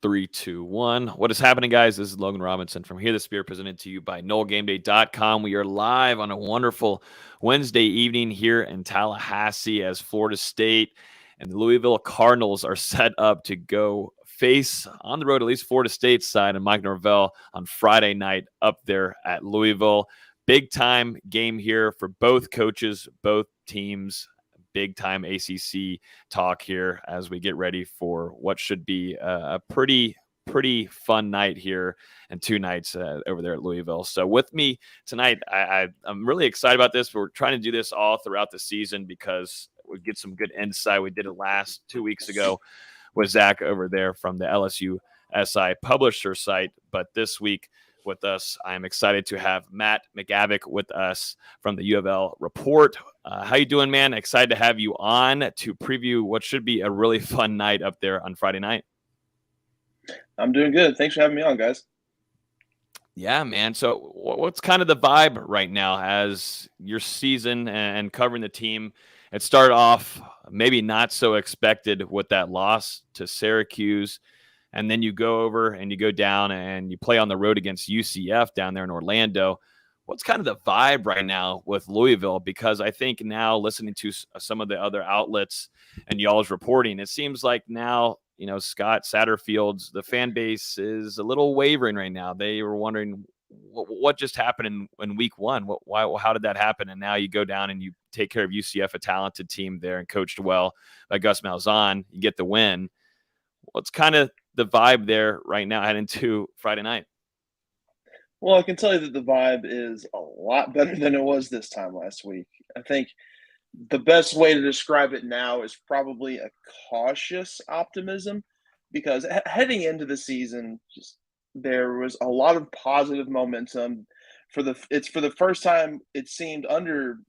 Three, two, one. What is happening, guys? This is Logan Robinson from Here the Spear, presented to you by NoleGameDay.com. We are live on a wonderful Wednesday evening here in Tallahassee as Florida State and the Louisville Cardinals are set up to go face on the road, at least Florida State's side, and Mike Norvell on Friday night up there at Louisville. Big time game here for both coaches, both teams. Big time ACC talk here as we get ready for what should be a pretty fun night here and 2 nights over there at Louisville. So with me tonight, I'm really excited about this. We're trying to do this all throughout the season because we get some good insight. We did it last 2 weeks ago with Zach over there from the LSU SI publisher site. But this week with us, I'm excited to have Matt McGavick with us from the U of L Report. How you doing, man? Excited to have you on to preview what should be a really fun night up there on Friday night. I'm doing good. Thanks for having me on, guys. Yeah, man. So what's kind of the vibe right now as your season and covering the team? It started off maybe not so expected with that loss to Syracuse. And then you go over and you go down and you play on the road against UCF down there in Orlando. What's kind of the vibe right now with Louisville? Because I think now listening to some of the other outlets and y'all's reporting, it seems like now, Scott Satterfield's, the fan base is a little wavering right now. They were wondering what just happened in week one. How did that happen? And now you go down and you take care of UCF, a talented team there and coached well by Gus Malzahn. You get the win. What's kind of the vibe there right now heading to Friday night? Well, I can tell you that the vibe is a lot better than it was this time last week. I think the best way to describe it now is probably a cautious optimism, because heading into the season, there was a lot of positive momentum. It's for the first time it seemed under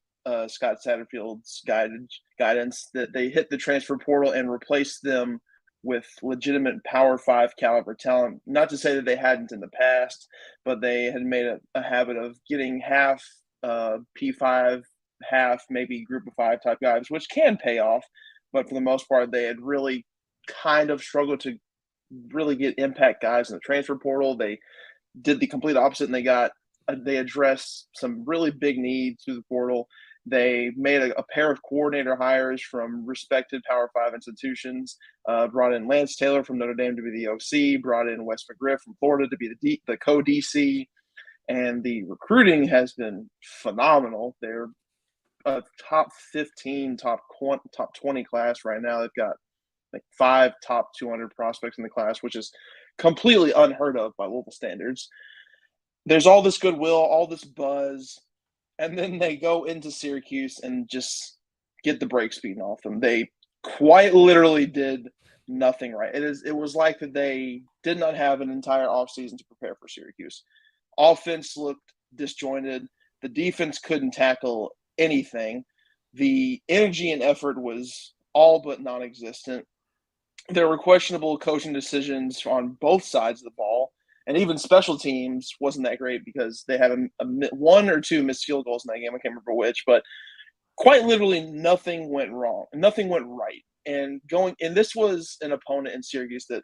Scott Satterfield's guidance that they hit the transfer portal and replaced them with legitimate Power 5 caliber talent. Not to say that they hadn't in the past, but they had made a habit of getting half P5, half maybe group of 5 type guys, which can pay off. But for the most part, they had really kind of struggled to really get impact guys in the transfer portal. They did the complete opposite, and they addressed some really big needs through the portal. They made a pair of coordinator hires from respected Power 5 institutions, brought in Lance Taylor from Notre Dame to be the OC, brought in Wes McGriff from Florida to be the co-DC, and the recruiting has been phenomenal. They're a top 15, top 20 class right now. They've got like 5 top 200 prospects in the class, which is completely unheard of by Louisville standards. There's all this goodwill, all this buzz. And then they go into Syracuse and just get the brakes beaten off them. They quite literally did nothing right. It was like that they did not have an entire offseason to prepare for Syracuse. Offense looked disjointed. The defense couldn't tackle anything. The energy and effort was all but non-existent. There were questionable coaching decisions on both sides of the ball. And even special teams wasn't that great because they had a 1 or 2 missed field goals in that game. I can't remember which, but quite literally nothing went wrong. Nothing went right. And this was an opponent in Syracuse that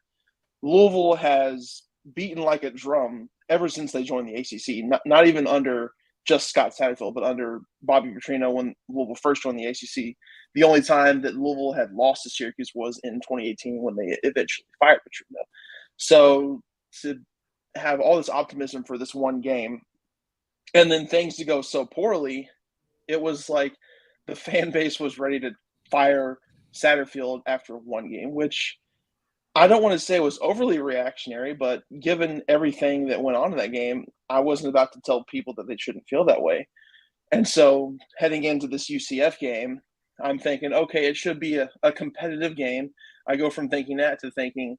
Louisville has beaten like a drum ever since they joined the ACC. Not even under just Scott Satterfield, but under Bobby Petrino when Louisville first joined the ACC. The only time that Louisville had lost to Syracuse was in 2018 when they eventually fired Petrino. So to have all this optimism for this one game and then things to go so poorly, it was like the fan base was ready to fire Satterfield after one game, which I don't want to say was overly reactionary, but given everything that went on in that game, I wasn't about to tell people that they shouldn't feel that way. And so heading into this UCF game, I'm thinking, okay, it should be a competitive game. I go from thinking that to thinking,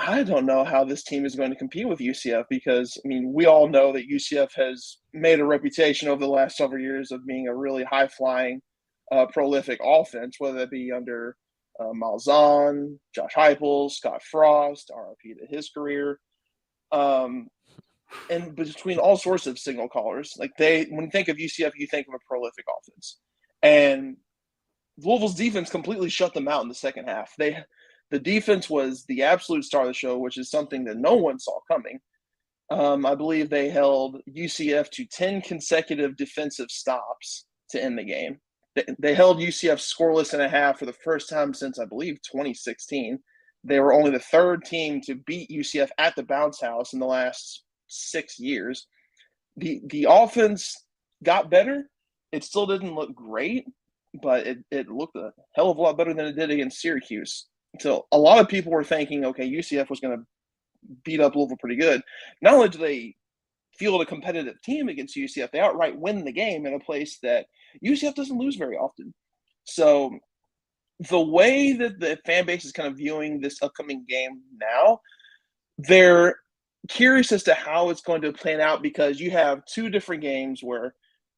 I don't know how this team is going to compete with UCF because, we all know that UCF has made a reputation over the last several years of being a really high-flying, prolific offense, whether that be under Malzahn, Josh Heupel, Scott Frost, RIP to his career, and between all sorts of signal callers. Like when you think of UCF, you think of a prolific offense. And Louisville's defense completely shut them out in the second half. The defense was the absolute star of the show, which is something that no one saw coming. I believe they held UCF to 10 consecutive defensive stops to end the game. They held UCF scoreless in a half for the first time since, I believe, 2016. They were only the third team to beat UCF at the bounce house in the last 6 years. The offense got better. It still didn't look great, but it looked a hell of a lot better than it did against Syracuse. So a lot of people were thinking, okay, UCF was going to beat up Louisville pretty good. Not only do they field a competitive team against UCF, they outright win the game in a place that UCF doesn't lose very often. So the way that the fan base is kind of viewing this upcoming game now, they're curious as to how it's going to plan out because you have two different games where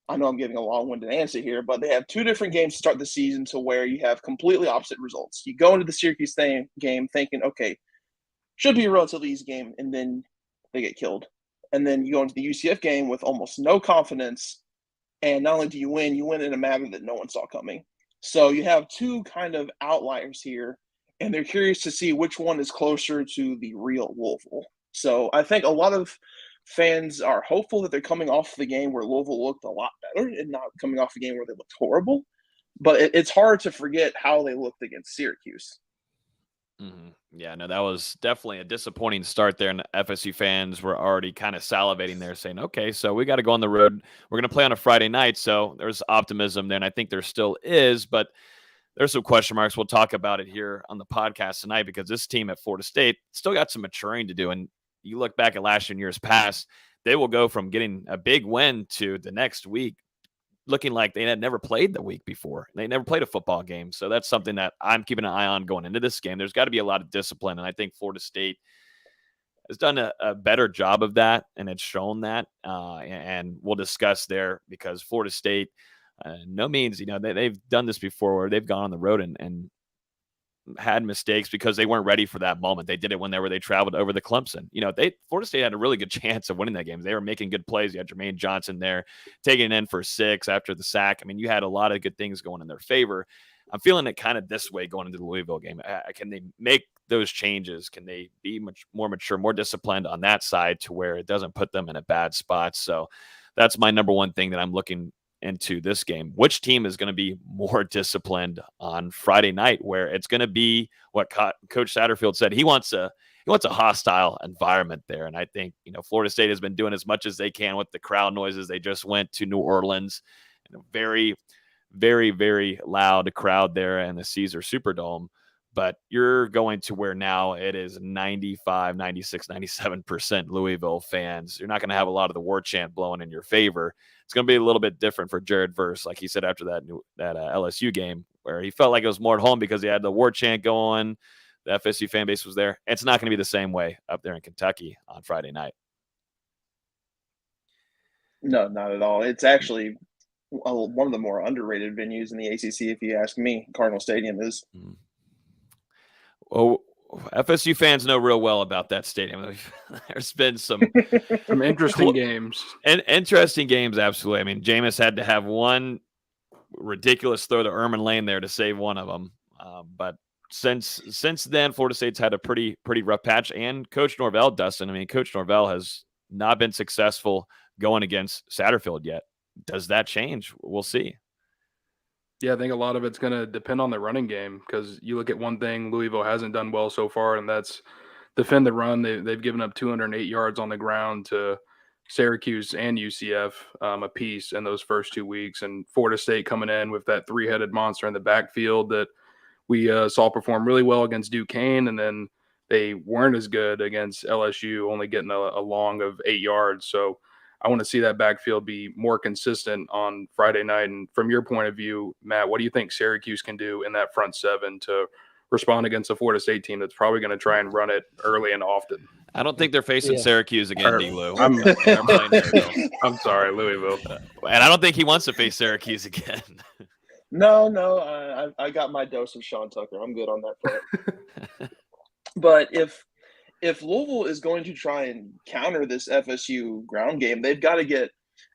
I know I'm giving a long-winded answer here, but they have two different games to start the season to where you have completely opposite results. You go into the Syracuse game thinking, okay, should be a relatively easy game, and then they get killed. And then you go into the UCF game with almost no confidence, and not only do you win in a manner that no one saw coming. So you have two kind of outliers here, and they're curious to see which one is closer to the real Louisville. So I think a lot of fans are hopeful that they're coming off the game where Louisville looked a lot better and not coming off a game where they looked horrible. But it's hard to forget how they looked against Syracuse. Mm-hmm. Yeah, no, that was definitely a disappointing start there, and FSU fans were already kind of salivating there saying, okay, so we got to go on the road. We're going to play on a Friday night, so there's optimism there, and I think there still is, but there's some question marks. We'll talk about it here on the podcast tonight because this team at Florida State still got some maturing to do, and you look back at last year and years past, they will go from getting a big win to the next week looking like they had never played the week before. They never played a football game. So that's something that I'm keeping an eye on going into this game. There's got to be a lot of discipline, and I think Florida State has done a better job of that, and it's shown that. And we'll discuss there because Florida State, no means, they've done this before where they've gone on the road and had mistakes because they weren't ready for that moment. They did it whenever they traveled over to Clemson. Florida State had a really good chance of winning that game. They were making good plays. You had Jermaine Johnson there taking it in for 6 after the sack. I mean, you had a lot of good things going in their favor. I'm feeling it kind of this way going into the Louisville game. Can they make those changes? Can they be much more mature, more disciplined on that side to where it doesn't put them in a bad spot? So that's my number one thing that I'm looking into this game. Which team is going to be more disciplined on Friday night, where it's going to be what Coach Satterfield said. He wants a hostile environment there. And I think, Florida State has been doing as much as they can with the crowd noises. They just went to New Orleans, and a very, very, very loud crowd there in the Caesar Superdome. But you're going to where now it is 95, 96, 97% Louisville fans. You're not going to have a lot of the war chant blowing in your favor. It's going to be a little bit different for Jared Verse, like he said after that LSU game, where he felt like it was more at home because he had the war chant going. The FSU fan base was there. It's not going to be the same way up there in Kentucky on Friday night. No, not at all. It's actually one of the more underrated venues in the ACC, if you ask me. Cardinal Stadium is. Well, FSU fans know real well about that stadium. There's been some interesting games. And interesting games, absolutely. I mean, Jameis had to have one ridiculous throw to Erman Lane there to save one of them. But since then, Florida State's had a pretty rough patch. And Coach Norvell, Dustin, I mean, Coach Norvell has not been successful going against Satterfield yet. Does that change? We'll see. Yeah, I think a lot of it's going to depend on the running game because you look at one thing Louisville hasn't done well so far, and that's defend the run. They've given up 208 yards on the ground to Syracuse and UCF apiece in those first 2 weeks, and Florida State coming in with that three-headed monster in the backfield that we saw perform really well against Duquesne, and then they weren't as good against LSU, only getting a long of 8 yards. So I want to see that backfield be more consistent on Friday night. And from your point of view, Matt, what do you think Syracuse can do in that front seven to respond against a Florida State team that's probably going to try and run it early and often? I don't think they're facing Syracuse again, D-Lou. I'm sorry, Louisville. And I don't think he wants to face Syracuse again. No, I got my dose of Sean Tucker. I'm good on that front. But if Louisville is going to try and counter this FSU ground game, they've got to get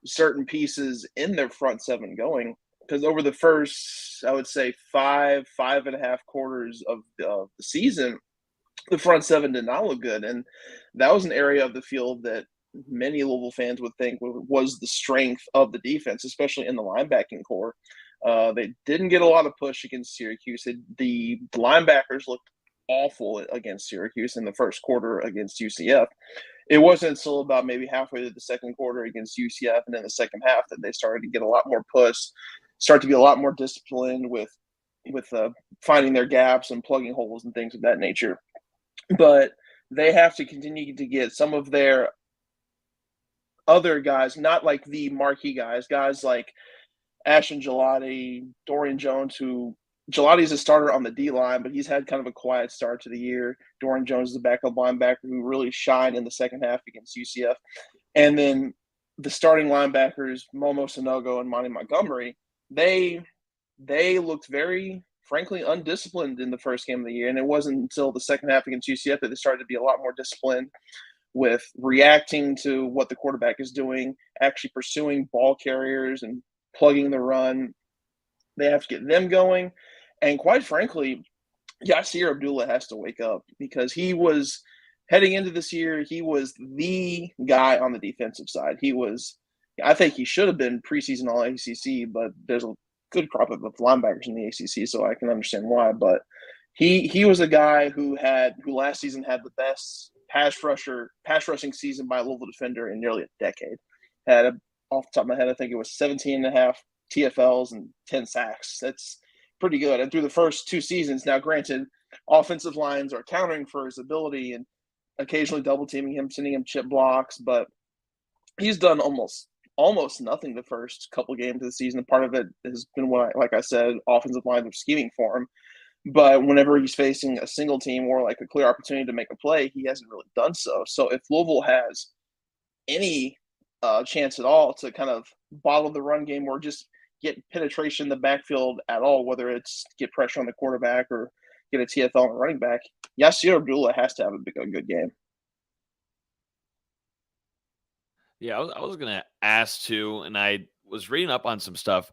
certain pieces in their front seven going. because over the first, I would say, 5.5 quarters of the season, the front seven did not look good. And that was an area of the field that many Louisville fans would think was the strength of the defense, especially in the linebacking core. They didn't get a lot of push against Syracuse. The linebackers looked awful against Syracuse in the first quarter against UCF. It wasn't until about maybe halfway through the second quarter against UCF and in the second half that they started to get a lot more push, start to be a lot more disciplined with finding their gaps and plugging holes and things of that nature. But they have to continue to get some of their other guys, not like the marquee guys like Ashton Gelati, Dorian Jones, who Gelati's a starter on the D-line, but he's had kind of a quiet start to the year. Dorian Jones is a backup linebacker who really shined in the second half against UCF. And then the starting linebackers, Momo Sanogo and Monty Montgomery, they looked very, frankly, undisciplined in the first game of the year. And it wasn't until the second half against UCF that they started to be a lot more disciplined with reacting to what the quarterback is doing, actually pursuing ball carriers and plugging the run. They have to get them going. And quite frankly, Yasir Abdullah has to wake up, because he was heading into this year, he was the guy on the defensive side. I think he should have been preseason all ACC, but there's a good crop of linebackers in the ACC, so I can understand why. But he was a guy who last season had the best pass rushing season by a Louisville defender in nearly a decade. Off the top of my head, I think it was 17.5 TFLs and 10 sacks. That's pretty good. And through the first two seasons, now granted, offensive lines are countering for his ability and occasionally double teaming him, sending him chip blocks, but he's done almost nothing the first couple games of the season. Part of it has been like I said, offensive lines are scheming for him. But whenever he's facing a single team or like a clear opportunity to make a play, he hasn't really done so. So if Louisville has any chance at all to kind of bottle the run game or just get penetration in the backfield at all, whether it's get pressure on the quarterback or get a TFL on a running back, Yasir Abdullah has to have a good game. Yeah, I was going to ask too, and I was reading up on some stuff.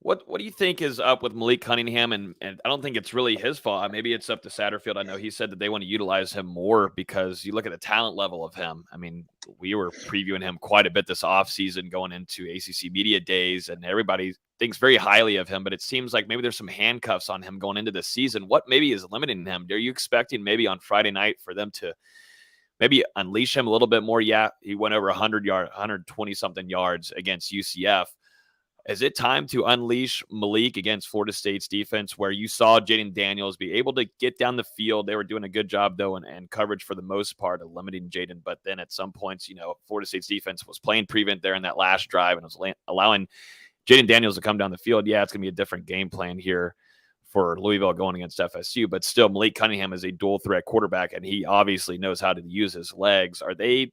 What do you think is up with Malik Cunningham? And I don't think it's really his fault. Maybe it's up to Satterfield. I know he said that they want to utilize him more because you look at the talent level of him. I mean, we were previewing him quite a bit this offseason going into ACC Media Days, and everybody thinks very highly of him, but it seems like maybe there's some handcuffs on him going into this season. What maybe is limiting him? Are you expecting maybe on Friday night for them to maybe unleash him a little bit more? Yeah, he went over 120-something yards against UCF. Is it time to unleash Malik against Florida State's defense, where you saw Jaden Daniels be able to get down the field? They were doing a good job, though, and coverage for the most part of limiting Jaden. But then at some points, Florida State's defense was playing prevent there in that last drive and was allowing Jaden Daniels to come down the field. Yeah, it's going to be a different game plan here for Louisville going against FSU. But still, Malik Cunningham is a dual-threat quarterback, and he obviously knows how to use his legs. Are they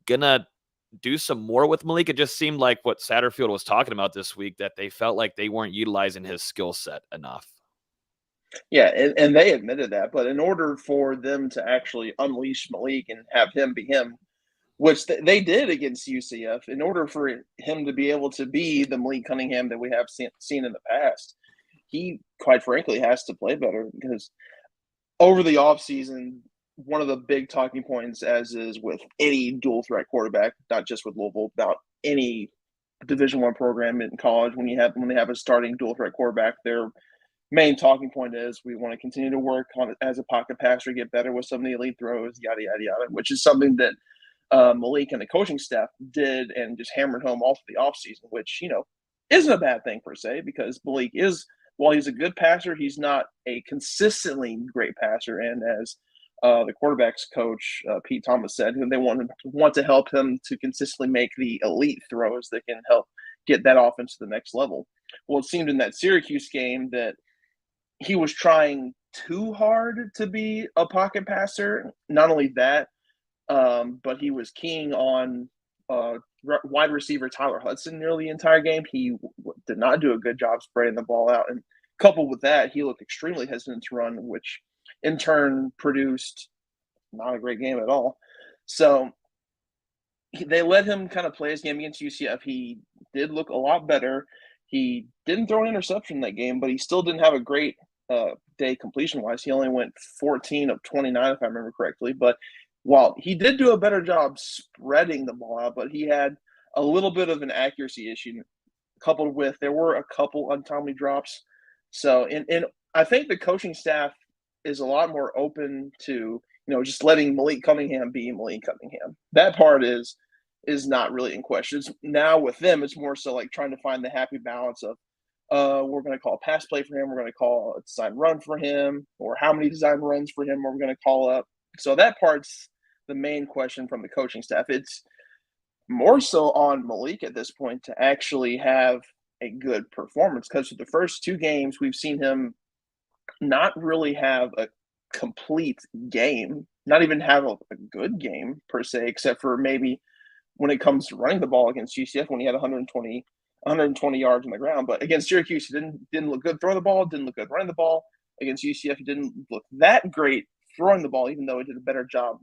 going to do some more with Malik? It just seemed like what Satterfield was talking about this week, that they felt like they weren't utilizing his skill set enough. Yeah, and they admitted that. But in order for them to actually unleash Malik and have him be him, which they did against UCF, in order for him to be able to be the Malik Cunningham that we have seen in the past, he, quite frankly, has to play better. Because over the offseason, one of the big talking points, as is with any dual threat quarterback, not just with Louisville, about any Division I program in college, when they have a starting dual threat quarterback, their main talking point is we want to continue to work on it as a pocket passer, get better with some of the elite throws, yada yada yada, which is something that Malik and the coaching staff did and just hammered home all through the offseason, which isn't a bad thing per se, because Malik is, while he's a good passer, he's not a consistently great passer, and as the quarterback's coach, Pete Thomas, said, they want to help him to consistently make the elite throws that can help get that offense to the next level. Well, it seemed in that Syracuse game that he was trying too hard to be a pocket passer. Not only that, but he was keying on wide receiver Tyler Hudson nearly the entire game. He did not do a good job spreading the ball out. And coupled with that, he looked extremely hesitant to run, which in turn produced not a great game at all. So they let him kind of play his game against UCF. He did look a lot better. He didn't throw an interception in that game, but he still didn't have a great day completion-wise. He only went 14 of 29, if I remember correctly. But while he did do a better job spreading the ball out, but he had a little bit of an accuracy issue coupled with there were a couple untimely drops. So, and I think the coaching staff is a lot more open to, just letting Malik Cunningham be Malik Cunningham. That part is not really in question. Now with them, it's more so like trying to find the happy balance of, we're going to call a pass play for him, we're going to call a design run for him, or how many design runs for him are we going to call up. So that part's the main question from the coaching staff. It's more so on Malik at this point to actually have a good performance, because for the first 2 games, we've seen him not really have a complete game, not even have a good game per se, except for maybe when it comes to running the ball against UCF when he had 120 yards on the ground. But against Syracuse, he didn't look good throwing the ball, didn't look good running the ball. Against UCF, he didn't look that great throwing the ball, even though he did a better job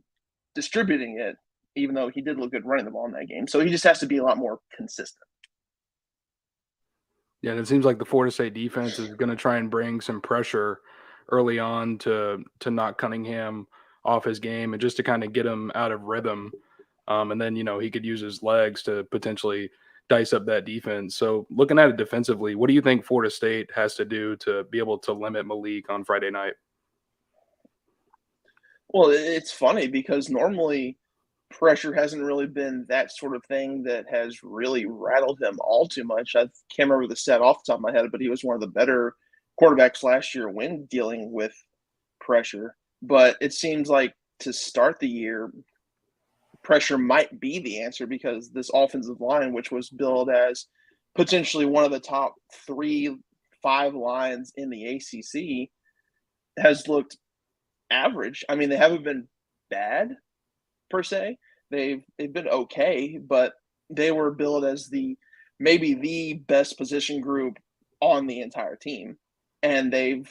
distributing it, even though he did look good running the ball in that game. So he just has to be a lot more consistent. Yeah, and it seems like the Florida State defense is going to try and bring some pressure early on to knock Cunningham off his game and just to kind of get him out of rhythm. And then, he could use his legs to potentially dice up that defense. So looking at it defensively, what do you think Florida State has to do to be able to limit Malik on Friday night? Well, it's funny because normally pressure hasn't really been that sort of thing that has really rattled him all too much. I can't remember the stat off the top of my head, but he was one of the better quarterbacks last year when dealing with pressure. But it seems like to start the year, pressure might be the answer, because this offensive line, which was billed as potentially one of the top 3-5 lines in the ACC, has looked average. I mean, they haven't been bad per se. They've been okay, but they were billed as maybe the best position group on the entire team, and they've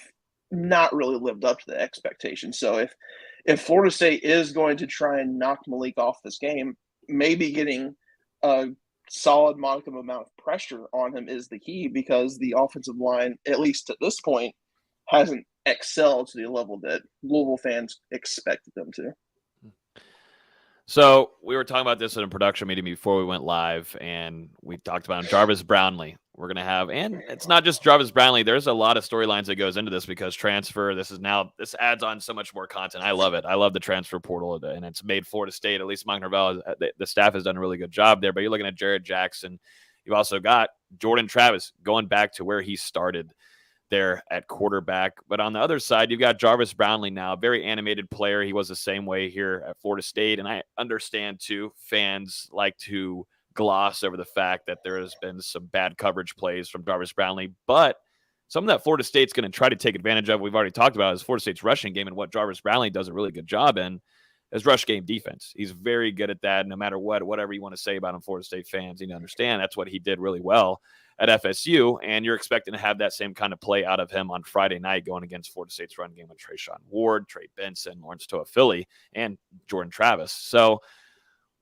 not really lived up to the expectations. So if Florida State is going to try and knock Malik off this game, maybe getting a solid modicum amount of pressure on him is the key, because the offensive line, at least at this point, hasn't excelled to the level that Louisville fans expected them to. So we were talking about this in a production meeting before we went live, and we talked about Jarvis Brownlee. We're going to have, and it's not just Jarvis Brownlee. There's a lot of storylines that goes into this because transfer, this adds on so much more content. I love it. I love the transfer portal, and it's made Florida State, at least Mike Norvell, the staff has done a really good job there. But you're looking at Jared Jackson. You've also got Jordan Travis going back to where he started there at quarterback. But on the other side, you've got Jarvis Brownlee now, a very animated player. He was the same way here at Florida State. And I understand, too, fans like to gloss over the fact that there has been some bad coverage plays from Jarvis Brownlee. But something that Florida State's going to try to take advantage of, we've already talked about, is Florida State's rushing game, and what Jarvis Brownlee does a really good job in is rush game defense. He's very good at that. No matter whatever you want to say about him, Florida State fans need to understand that's what he did really well at FSU, and you're expecting to have that same kind of play out of him on Friday night going against Florida State's run game with Trayshawn Ward, Trey Benson, Lawrence Toa-Philly, and Jordan Travis. So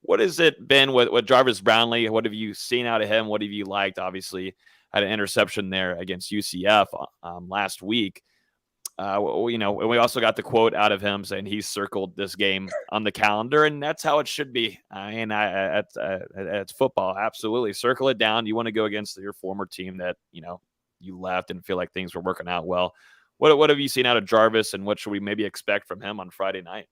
what has it been with Jarvis Brownlee? What have you seen out of him? What have you liked? Obviously, had an interception there against UCF last week. We also got the quote out of him saying he circled this game on the calendar, and that's how it should be. It's football. Absolutely. Circle it down. You want to go against your former team that, you left and feel like things were working out well. What have you seen out of Jarvis, and what should we maybe expect from him on Friday night?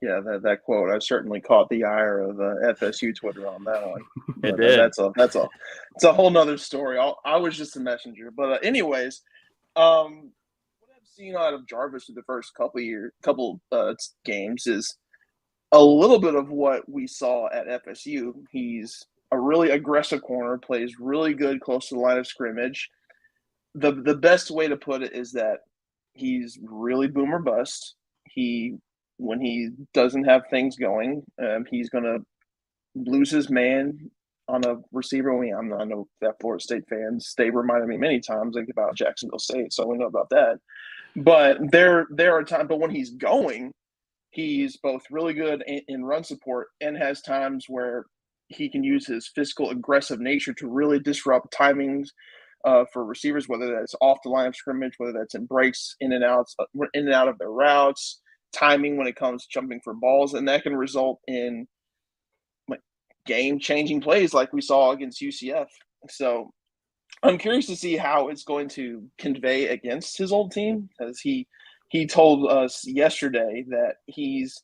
Yeah, that quote, I certainly caught the ire of FSU Twitter on that one. It did. It's a whole nother story. I was just a messenger. But anyways, what I've seen out of Jarvis through the first couple games is a little bit of what we saw at FSU. He's a really aggressive corner, plays really good close to the line of scrimmage. The best way to put it is that he's really boom or bust. When he doesn't have things going, he's going to lose his man on a receiver. I know that Florida State fans, they reminded me many times about Jacksonville State, so we know about that. But there are times, but when he's going, he's both really good in run support and has times where he can use his physical aggressive nature to really disrupt timings for receivers, whether that's off the line of scrimmage, whether that's in breaks, in and out of their routes, timing when it comes to jumping for balls, and that can result in game-changing plays like we saw against UCF. So I'm curious to see how it's going to convey against his old team, because he told us yesterday that he's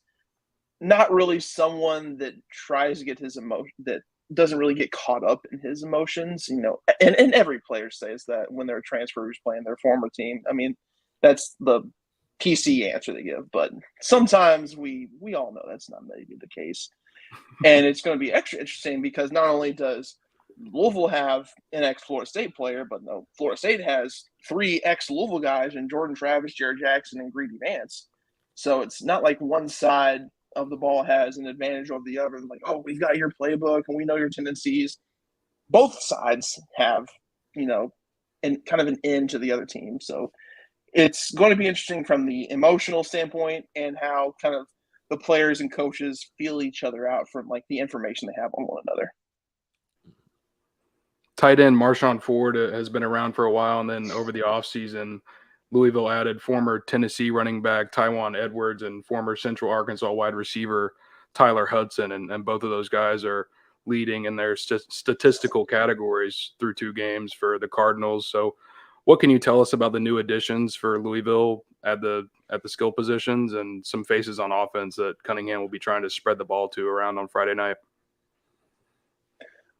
not really someone that tries to get his emotion, that doesn't really get caught up in his emotions, and every player says that when they're transfers playing their former team. I mean, that's the PC answer they give, but sometimes we all know that's not maybe the case. And it's going to be extra interesting because not only does Louisville have an ex-Florida State player, but no, Florida State has 3 ex-Louisville guys in Jordan Travis, Jared Jackson, and Greedy Vance. So it's not like one side of the ball has an advantage over the other. Like, oh, we've got your playbook and we know your tendencies. Both sides have, and kind of an end to the other team. So it's going to be interesting from the emotional standpoint and how kind of the players and coaches feel each other out from like the information they have on one another. Tight end Marshawn Ford has been around for a while, and then over the offseason, Louisville added former Tennessee running back Tywan Edwards and former Central Arkansas wide receiver Tyler Hudson, and both of those guys are leading in their statistical categories through 2 games for the Cardinals. So what can you tell us about the new additions for Louisville at the skill positions and some faces on offense that Cunningham will be trying to spread the ball to around on Friday night?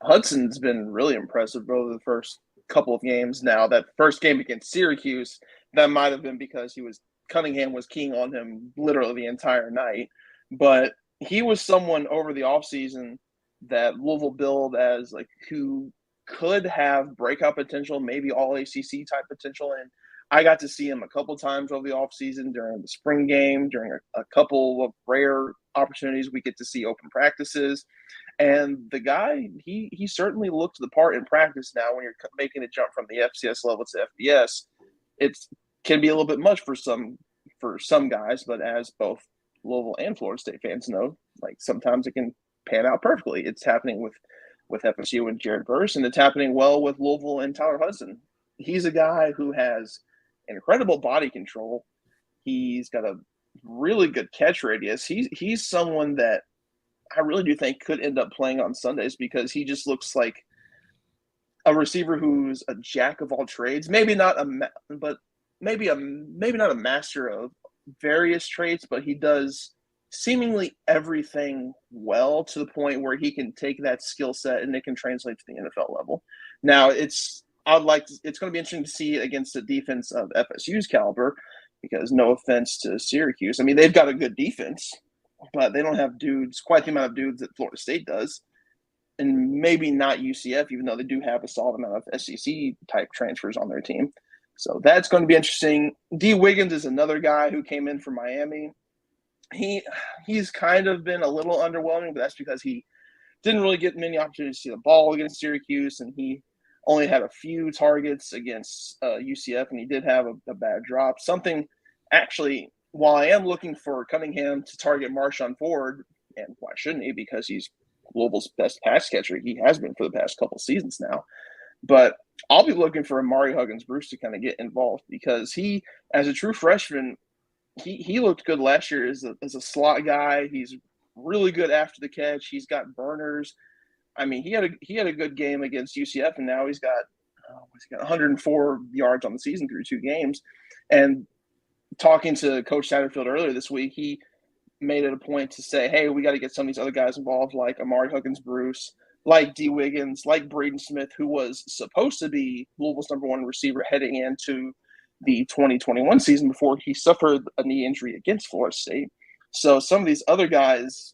Hudson's been really impressive over the first couple of games now. That first game against Syracuse, that might have been because Cunningham was keying on him literally the entire night. But he was someone over the offseason that Louisville billed as like who could have breakout potential, maybe all ACC type potential. And I got to see him a couple times over the offseason during the spring game, during a couple of rare opportunities we get to see open practices. And the guy, he certainly looked the part in practice. Now, when you're making a jump from the FCS level to FBS, it can be a little bit much for some guys. But as both Louisville and Florida State fans know, like sometimes it can pan out perfectly. It's happening with FSU and Jared Verse, and it's happening well with Louisville and Tyler Hudson. He's a guy who has incredible body control. He's got a really good catch radius. He's someone that I really do think could end up playing on Sundays because he just looks like a receiver who's a jack of all trades. Maybe not a master of various traits, but he does seemingly everything well to the point where he can take that skill set and it can translate to the NFL level. Now, it's going to be interesting to see against the defense of FSU's caliber, because no offense to Syracuse, I mean, they've got a good defense, but they don't have quite the amount of dudes that Florida State does, and maybe not UCF, even though they do have a solid amount of SEC type transfers on their team. So that's going to be interesting. D. Wiggins is another guy who came in from Miami. He's kind of been a little underwhelming, but that's because he didn't really get many opportunities to see the ball against Syracuse, and he only had a few targets against UCF, and he did have a bad drop. Something actually, while I am looking for Cunningham to target Marshawn Ford, and why shouldn't he? Because he's Louisville's best pass catcher. He has been for the past couple seasons now. But I'll be looking for Amari Huggins-Bruce to kind of get involved, because he, as a true freshman, he looked good last year as a slot guy. He's really good after the catch. He's got burners. I mean, he had a good game against UCF, and now he's got 104 yards on the season through 2 games. And talking to Coach Satterfield earlier this week, he made it a point to say, hey, we got to get some of these other guys involved, like Amari Huggins-Bruce, like D. Wiggins, like Braden Smith, who was supposed to be Louisville's #1 receiver heading into the 2021 season before he suffered a knee injury against Florida State. So some of these other guys,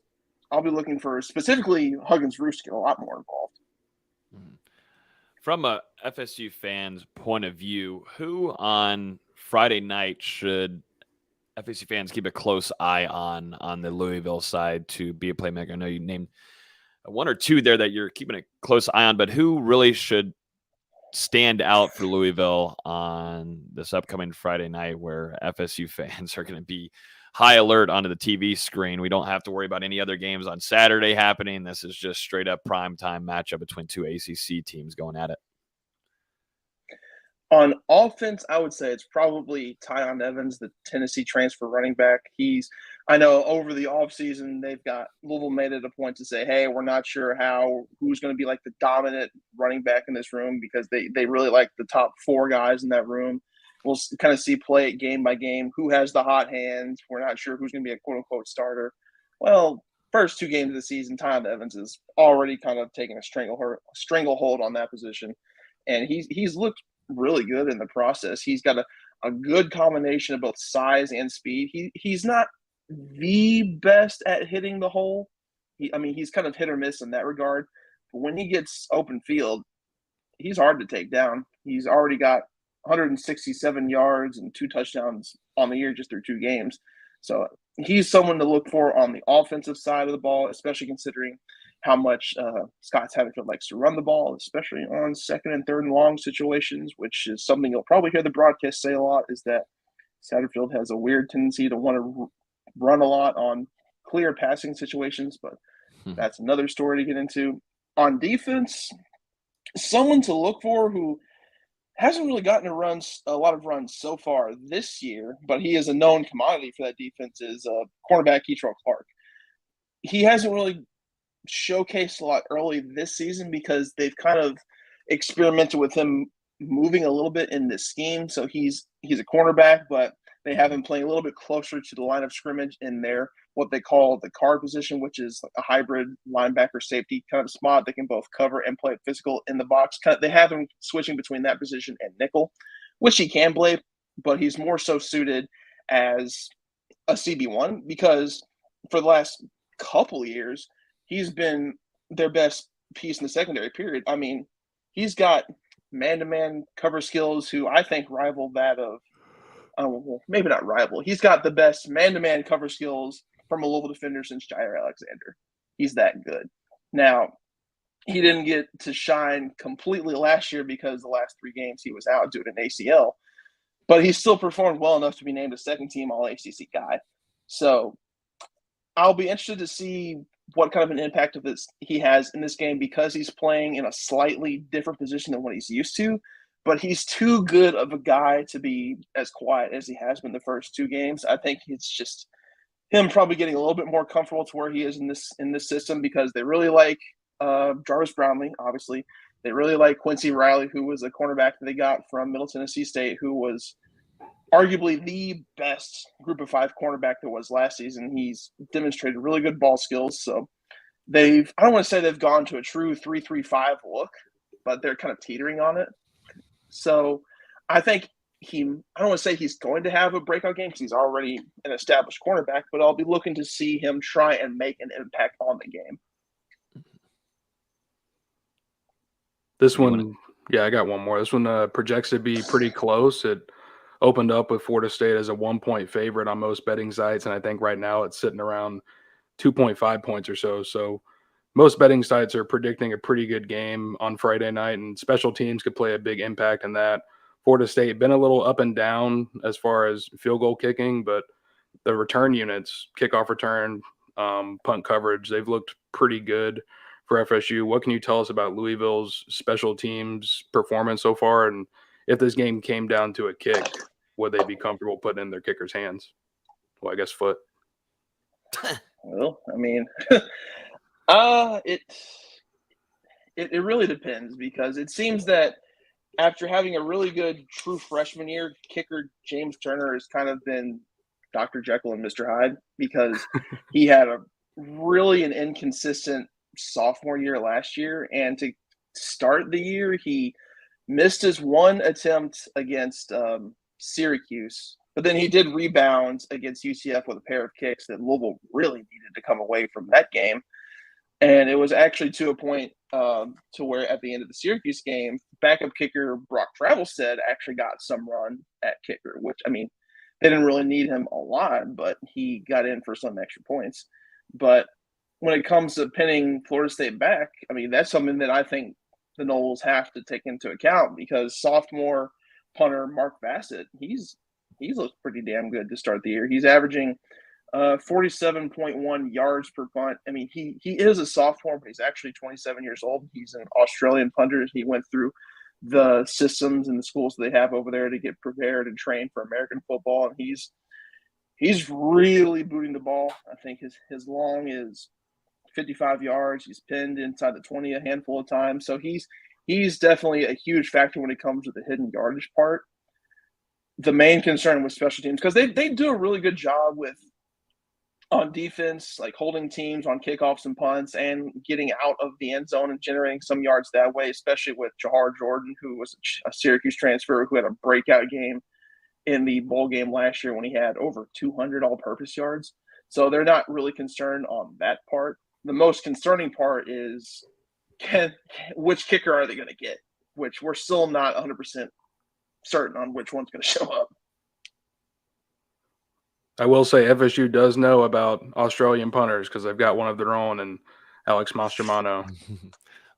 I'll be looking for, specifically Huggins-Bruce, to get a lot more involved. From a FSU fan's point of view, who on Friday night should FSU fans keep a close eye on the Louisville side to be a playmaker? I know you named 1 or 2 there that you're keeping a close eye on, but who really should stand out for Louisville on this upcoming Friday night, where FSU fans are going to be high alert onto the TV screen? We don't have to worry about any other games on Saturday happening. This is just straight up primetime matchup between 2 ACC teams going at it. On offense, I would say it's probably Tyon Evans, the Tennessee transfer running back. I know over the offseason, they've got Louisville made it a point to say, hey, we're not sure who's going to be like the dominant running back in this room because they really like the top four guys in that room. We'll kind of see play it game by game. Who has the hot hand? We're not sure who's going to be a quote unquote starter. Well, first 2 games of the season, Tyon Evans is already kind of taking a stranglehold on that position. And he's looked really good in the process. He's got a good combination of both size and speed. He's not the best at hitting the hole. He's kind of hit or miss in that regard. But when he gets open field, he's hard to take down. He's already got 167 yards and 2 touchdowns on the year just through 2 games. So he's someone to look for on the offensive side of the ball, especially considering how much Scott Satterfield likes to run the ball, especially on 2nd and 3rd and long situations, which is something you'll probably hear the broadcast say a lot, is that Satterfield has a weird tendency to want to run a lot on clear passing situations, but that's another story to get into. On defense, someone to look for who hasn't really gotten a lot of runs so far this year, but he is a known commodity for that defense, is cornerback Keitrell Clark. He hasn't really showcased a lot early this season because they've kind of experimented with him moving a little bit in this scheme. So he's a cornerback, but they have him playing a little bit closer to the line of scrimmage in their what they call the guard position, which is a hybrid linebacker safety kind of spot. They can both cover and play physical in the box. They have him switching between that position and nickel, which he can play, but he's more so suited as a CB1 because for the last couple of years, he's been their best piece in the secondary period. I mean, he's got man-to-man cover skills who I think rival that of maybe not rival. He's got the best man-to-man cover skills from a Louisville defender since Jair Alexander. He's that good. Now, he didn't get to shine completely last year because the last 3 games he was out due to an ACL, but he still performed well enough to be named a second-team All-ACC guy. So I'll be interested to see what kind of an impact of this he has in this game because he's playing in a slightly different position than what he's used to. But he's too good of a guy to be as quiet as he has been the first 2 games. I think it's just him probably getting a little bit more comfortable to where he is in this system because they really like Jarvis Brownlee, obviously. They really like Quincy Riley, who was a cornerback that they got from Middle Tennessee State, who was arguably the best group of 5 cornerback there was last season. He's demonstrated really good ball skills. So I don't want to say they've gone to a true 3-3-5 look, but they're kind of teetering on it. So I think I don't want to say he's going to have a breakout game because he's already an established cornerback, but I'll be looking to see him try and make an impact on the game. This one, I got one more. This one projects to be pretty close. It opened up with Florida State as a 1-point favorite on most betting sites, and I think right now it's sitting around 2.5 points or so. So most betting sites are predicting a pretty good game on Friday night, and special teams could play a big impact in that. Florida State been a little up and down as far as field goal kicking, but the return units, kickoff return, punt coverage, they've looked pretty good for FSU. What can you tell us about Louisville's special teams performance so far? And if this game came down to a kick, would they be comfortable putting in their kicker's hands? Well, I guess foot. Well, I mean, it really depends because it seems that after having a really good true freshman year, kicker James Turner has kind of been Dr. Jekyll and Mr. Hyde because he had a really an inconsistent sophomore year last year. And to start the year, he missed his 1 attempt against Syracuse, but then he did rebound against UCF with a pair of kicks that Louisville really needed to come away from that game. And it was actually to a point to where at the end of the Syracuse game, backup kicker Brock Travelstead actually got some run at kicker, which, I mean, they didn't really need him a lot, but he got in for some extra points. But when it comes to pinning Florida State back, I mean, that's something that I think the Noles have to take into account because sophomore punter Mark Bassett, he's looked pretty damn good to start the year. He's averaging 47.1 yards per punt. I mean, he is a sophomore, but he's actually 27 years old. He's an Australian punter. He went through the systems and the schools they have over there to get prepared and trained for American football. And he's really booting the ball. I think his long is 55 yards. He's pinned inside the 20 a handful of times. So he's definitely a huge factor when it comes to the hidden yardage part. The main concern with special teams, because they do a really good job with on defense, like holding teams on kickoffs and punts and getting out of the end zone and generating some yards that way, especially with Jahar Jordan, who was a Syracuse transfer who had a breakout game in the bowl game last year when he had over 200 all-purpose yards. So they're not really concerned on that part. The most concerning part is which kicker are they going to get, which we're still not 100% certain on which one's going to show up. I will say FSU does know about Australian punters because they've got one of their own, and Alex Mastromano.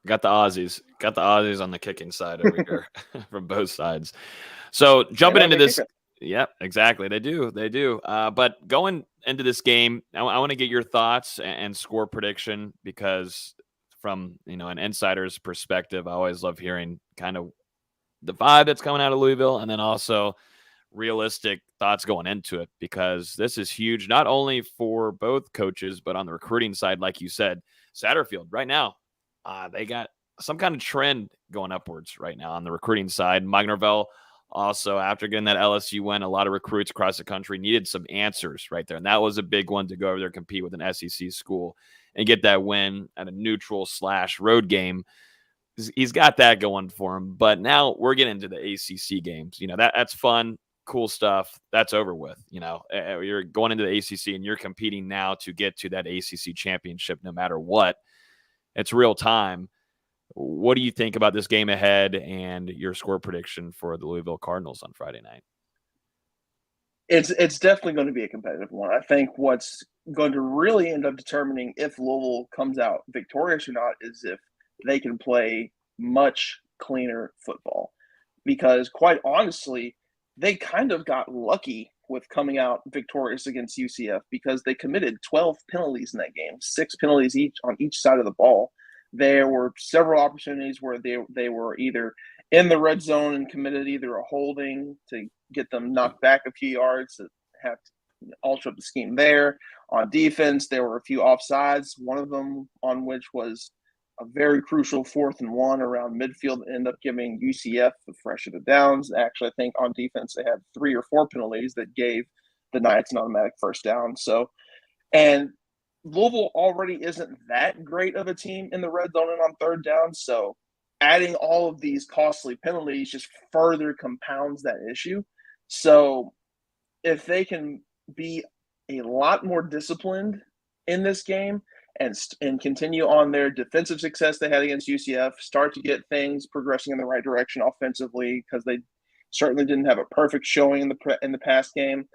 Got the Aussies on the kicking side over here from both sides. So jumping into this, yeah, exactly. They do. But going into this game, I want to get your thoughts and score prediction, because from an insider's perspective, I always love hearing kind of the vibe that's coming out of Louisville, and then also realistic thoughts going into it, because this is huge, not only for both coaches, but on the recruiting side. Like you said, Satterfield right now, they got some kind of trend going upwards right now on the recruiting side. Mike Norvell also, after getting that LSU win, a lot of recruits across the country needed some answers right there. And that was a big one, to go over there, compete with an SEC school and get that win at a neutral/road game. He's got that going for him. But now we're getting into the ACC games. That's fun, cool stuff. That's over with. You're going into the ACC and you're competing now to get to that ACC championship no matter what. It's real time. What do you think about this game ahead and your score prediction for the Louisville Cardinals on Friday night? It's definitely going to be a competitive one. I think what's going to really end up determining if Louisville comes out victorious or not is if they can play much cleaner football. Because quite honestly, they kind of got lucky with coming out victorious against UCF, because they committed 12 penalties in that game, 6 penalties each on each side of the ball. There were several opportunities where they were either in the red zone and committed either a holding to get them knocked back a few yards to have to alter up the scheme there. On defense, there were a few offsides, one of them on which was a very crucial 4th and 1 around midfield, ended up giving UCF the fresh of the downs. Actually, I think on defense they had 3 or 4 penalties that gave the Knights an automatic first down. So, and Louisville already isn't that great of a team in the red zone and on third down. So adding all of these costly penalties just further compounds that issue. So if they can be a lot more disciplined in this game and continue on their defensive success they had against UCF, start to get things progressing in the right direction offensively, because they certainly didn't have a perfect showing in the past game.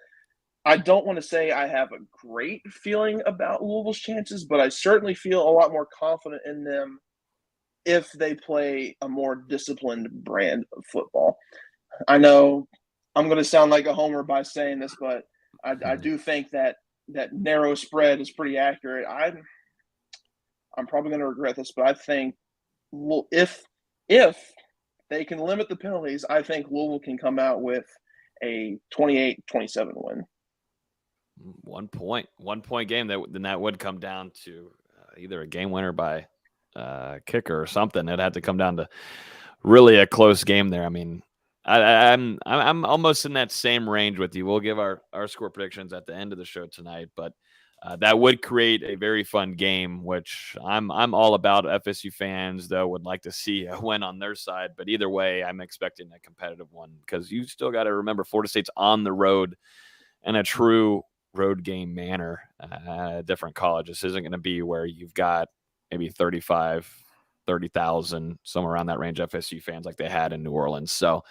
I don't want to say I have a great feeling about Louisville's chances, but I certainly feel a lot more confident in them if they play a more disciplined brand of football. I know I'm going to sound like a homer by saying this, but I do think that narrow spread is pretty accurate. I'm probably going to regret this, but I think if they can limit the penalties, I think Louisville can come out with a 28-27 win. 1 point game. That would come down to either a game winner by kicker or something. It'd have to come down to really a close game there. I mean, I'm almost in that same range with you. We'll give our score predictions at the end of the show tonight, but that would create a very fun game, which I'm all about. FSU fans, though, would like to see a win on their side, but either way, I'm expecting a competitive one, because you still got to remember Florida State's on the road in a true road game manner. Different college. This isn't going to be where you've got maybe 30,000, somewhere around that range, FSU fans like they had in New Orleans. So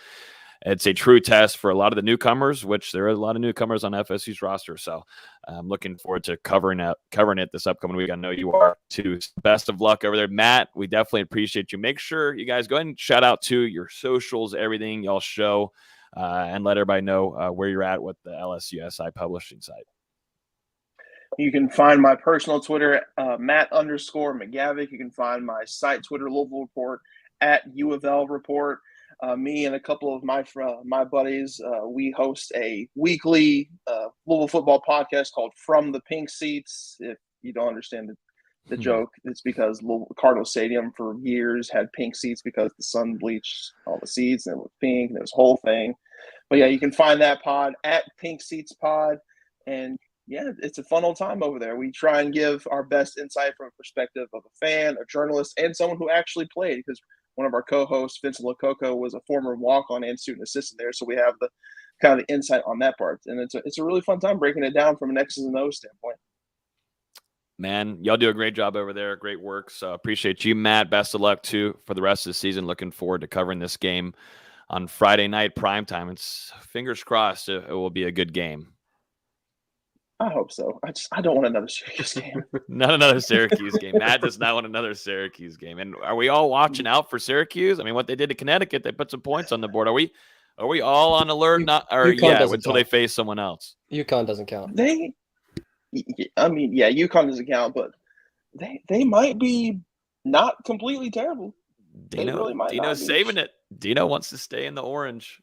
it's a true test for a lot of the newcomers, which there are a lot of newcomers on FSU's roster. So I'm looking forward to covering it this upcoming week. I know you are too. Best of luck over there, Matt. We definitely appreciate you. Make sure you guys go ahead and shout out to your socials, everything y'all show, and let everybody know where you're at with the LSUSI publishing site. You can find my personal Twitter, Matt_McGavick. You can find my site Twitter, Louisville Report, @U of L Report. Me and a couple of my buddies, we host a weekly Louisville football podcast called From the Pink Seats. If you don't understand the joke, it's because Cardinal Stadium for years had pink seats because the sun bleached all the seats and it was pink and it was a whole thing. But yeah, you can find that pod at Pink Seats Pod. And yeah, it's a fun old time over there. We try and give our best insight from a perspective of a fan, a journalist, and someone who actually played, because one of our co-hosts, Vincent Lococo, was a former walk-on and student assistant there. So we have the kind of the insight on that part. And it's a really fun time breaking it down from an X's and O's standpoint. Man, y'all do a great job over there. Great work. So appreciate you, Matt. Best of luck, too, for the rest of the season. Looking forward to covering this game on Friday night primetime. It's fingers crossed it will be a good game. I hope so. I don't want another Syracuse game. Not another Syracuse game. Matt does not want another Syracuse game. And are we all watching out for Syracuse? I mean, what they did to Connecticut, they put some points on the board. Are we all on alert? Until they face someone else. UConn doesn't count. UConn doesn't count, but they might be not completely terrible. Dino's saving it. Dino wants to stay in the orange.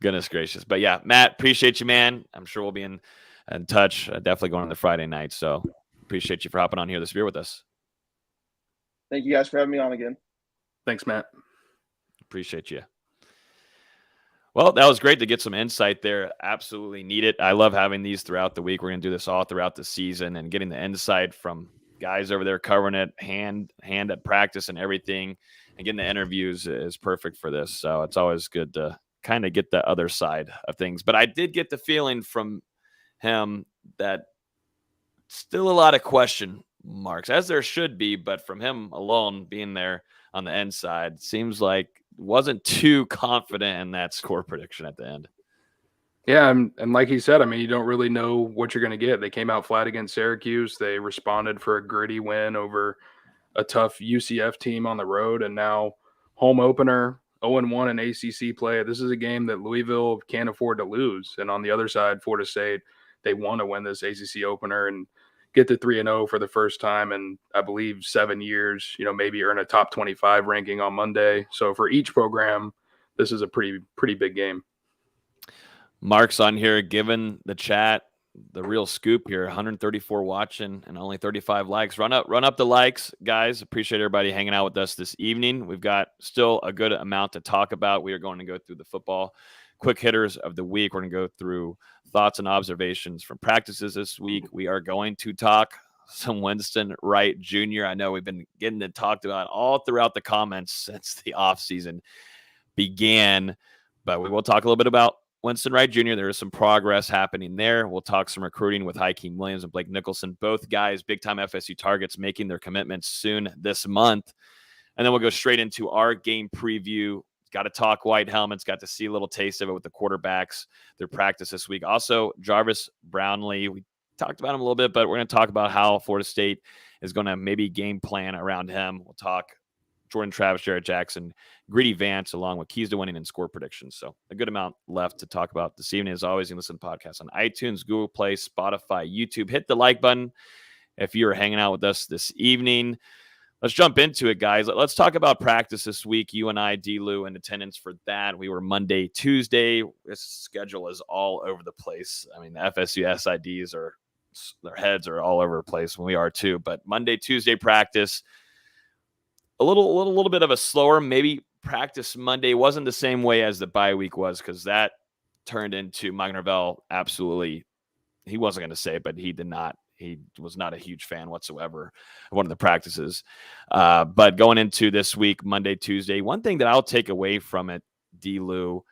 Goodness gracious. But yeah, Matt, appreciate you, man. I'm sure we'll be in touch. Definitely going on the Friday night. So appreciate you for hopping on here this year with us. Thank you guys for having me on again. Thanks, Matt. Appreciate you. Well, that was great to get some insight there. Absolutely need it. I love having these throughout the week. We're going to do this all throughout the season, and getting the insight from guys over there covering it, hand at practice and everything, and getting the interviews is perfect for this. So it's always good to kind of get the other side of things. But I did get the feeling from him that still a lot of question marks, as there should be, but from him alone being there on the end side, seems like wasn't too confident in that score prediction at the end. Yeah, and like he said, I mean, you don't really know what you're going to get. They came out flat against Syracuse. They responded for a gritty win over a tough UCF team on the road, and now home opener, 0-1 in ACC play. This is a game that Louisville can't afford to lose. And on the other side, Florida State, they want to win this ACC opener and get to 3-0 for the first time in, I believe, 7 years, maybe earn a top 25 ranking on Monday. So for each program, this is a pretty big game. Mark's on here giving the chat the real scoop here. 134 watching and only 35 likes. Run up the likes, guys. Appreciate everybody hanging out with us this evening. We've got still a good amount to talk about. We are going to go through the football quick hitters of the week. We're going to go through thoughts and observations from practices this week. We are going to talk some Winston Wright Jr. I know we've been getting it talked about all throughout the comments since the offseason began, but we will talk a little bit about Winston Wright Jr. There is some progress happening there. We'll talk some recruiting with Hakeem Williams and Blake Nicholson, both guys, big-time FSU targets, making their commitments soon this month. And then we'll go straight into our game preview. Got to talk white helmets, got to see a little taste of it with the quarterbacks, their practice this week. Also, Jarvis Brownlee, we talked about him a little bit, but we're going to talk about how Florida State is going to maybe game plan around him. We'll talk Jordan Travis, Jared Jackson, Greedy Vance, along with keys to winning and score predictions. So a good amount left to talk about this evening. As always, you can listen to podcasts on iTunes, Google Play, Spotify, YouTube. Hit the like button if you're hanging out with us this evening. Let's jump into it, guys. Let's talk about practice this week. You and I, D-Lou, in attendance for that. We were Monday, Tuesday. This schedule is all over the place. I mean, the FSU SIDs their heads are all over the place, and we are too. But Monday, Tuesday practice, a little bit of a slower, maybe practice Monday wasn't the same way as the bye week was, because that turned into Mike Norvell. Absolutely, he wasn't going to say, but he did not. He was not a huge fan whatsoever of one of the practices. But going into this week, Monday, Tuesday, one thing that I'll take away from it, D-Lou,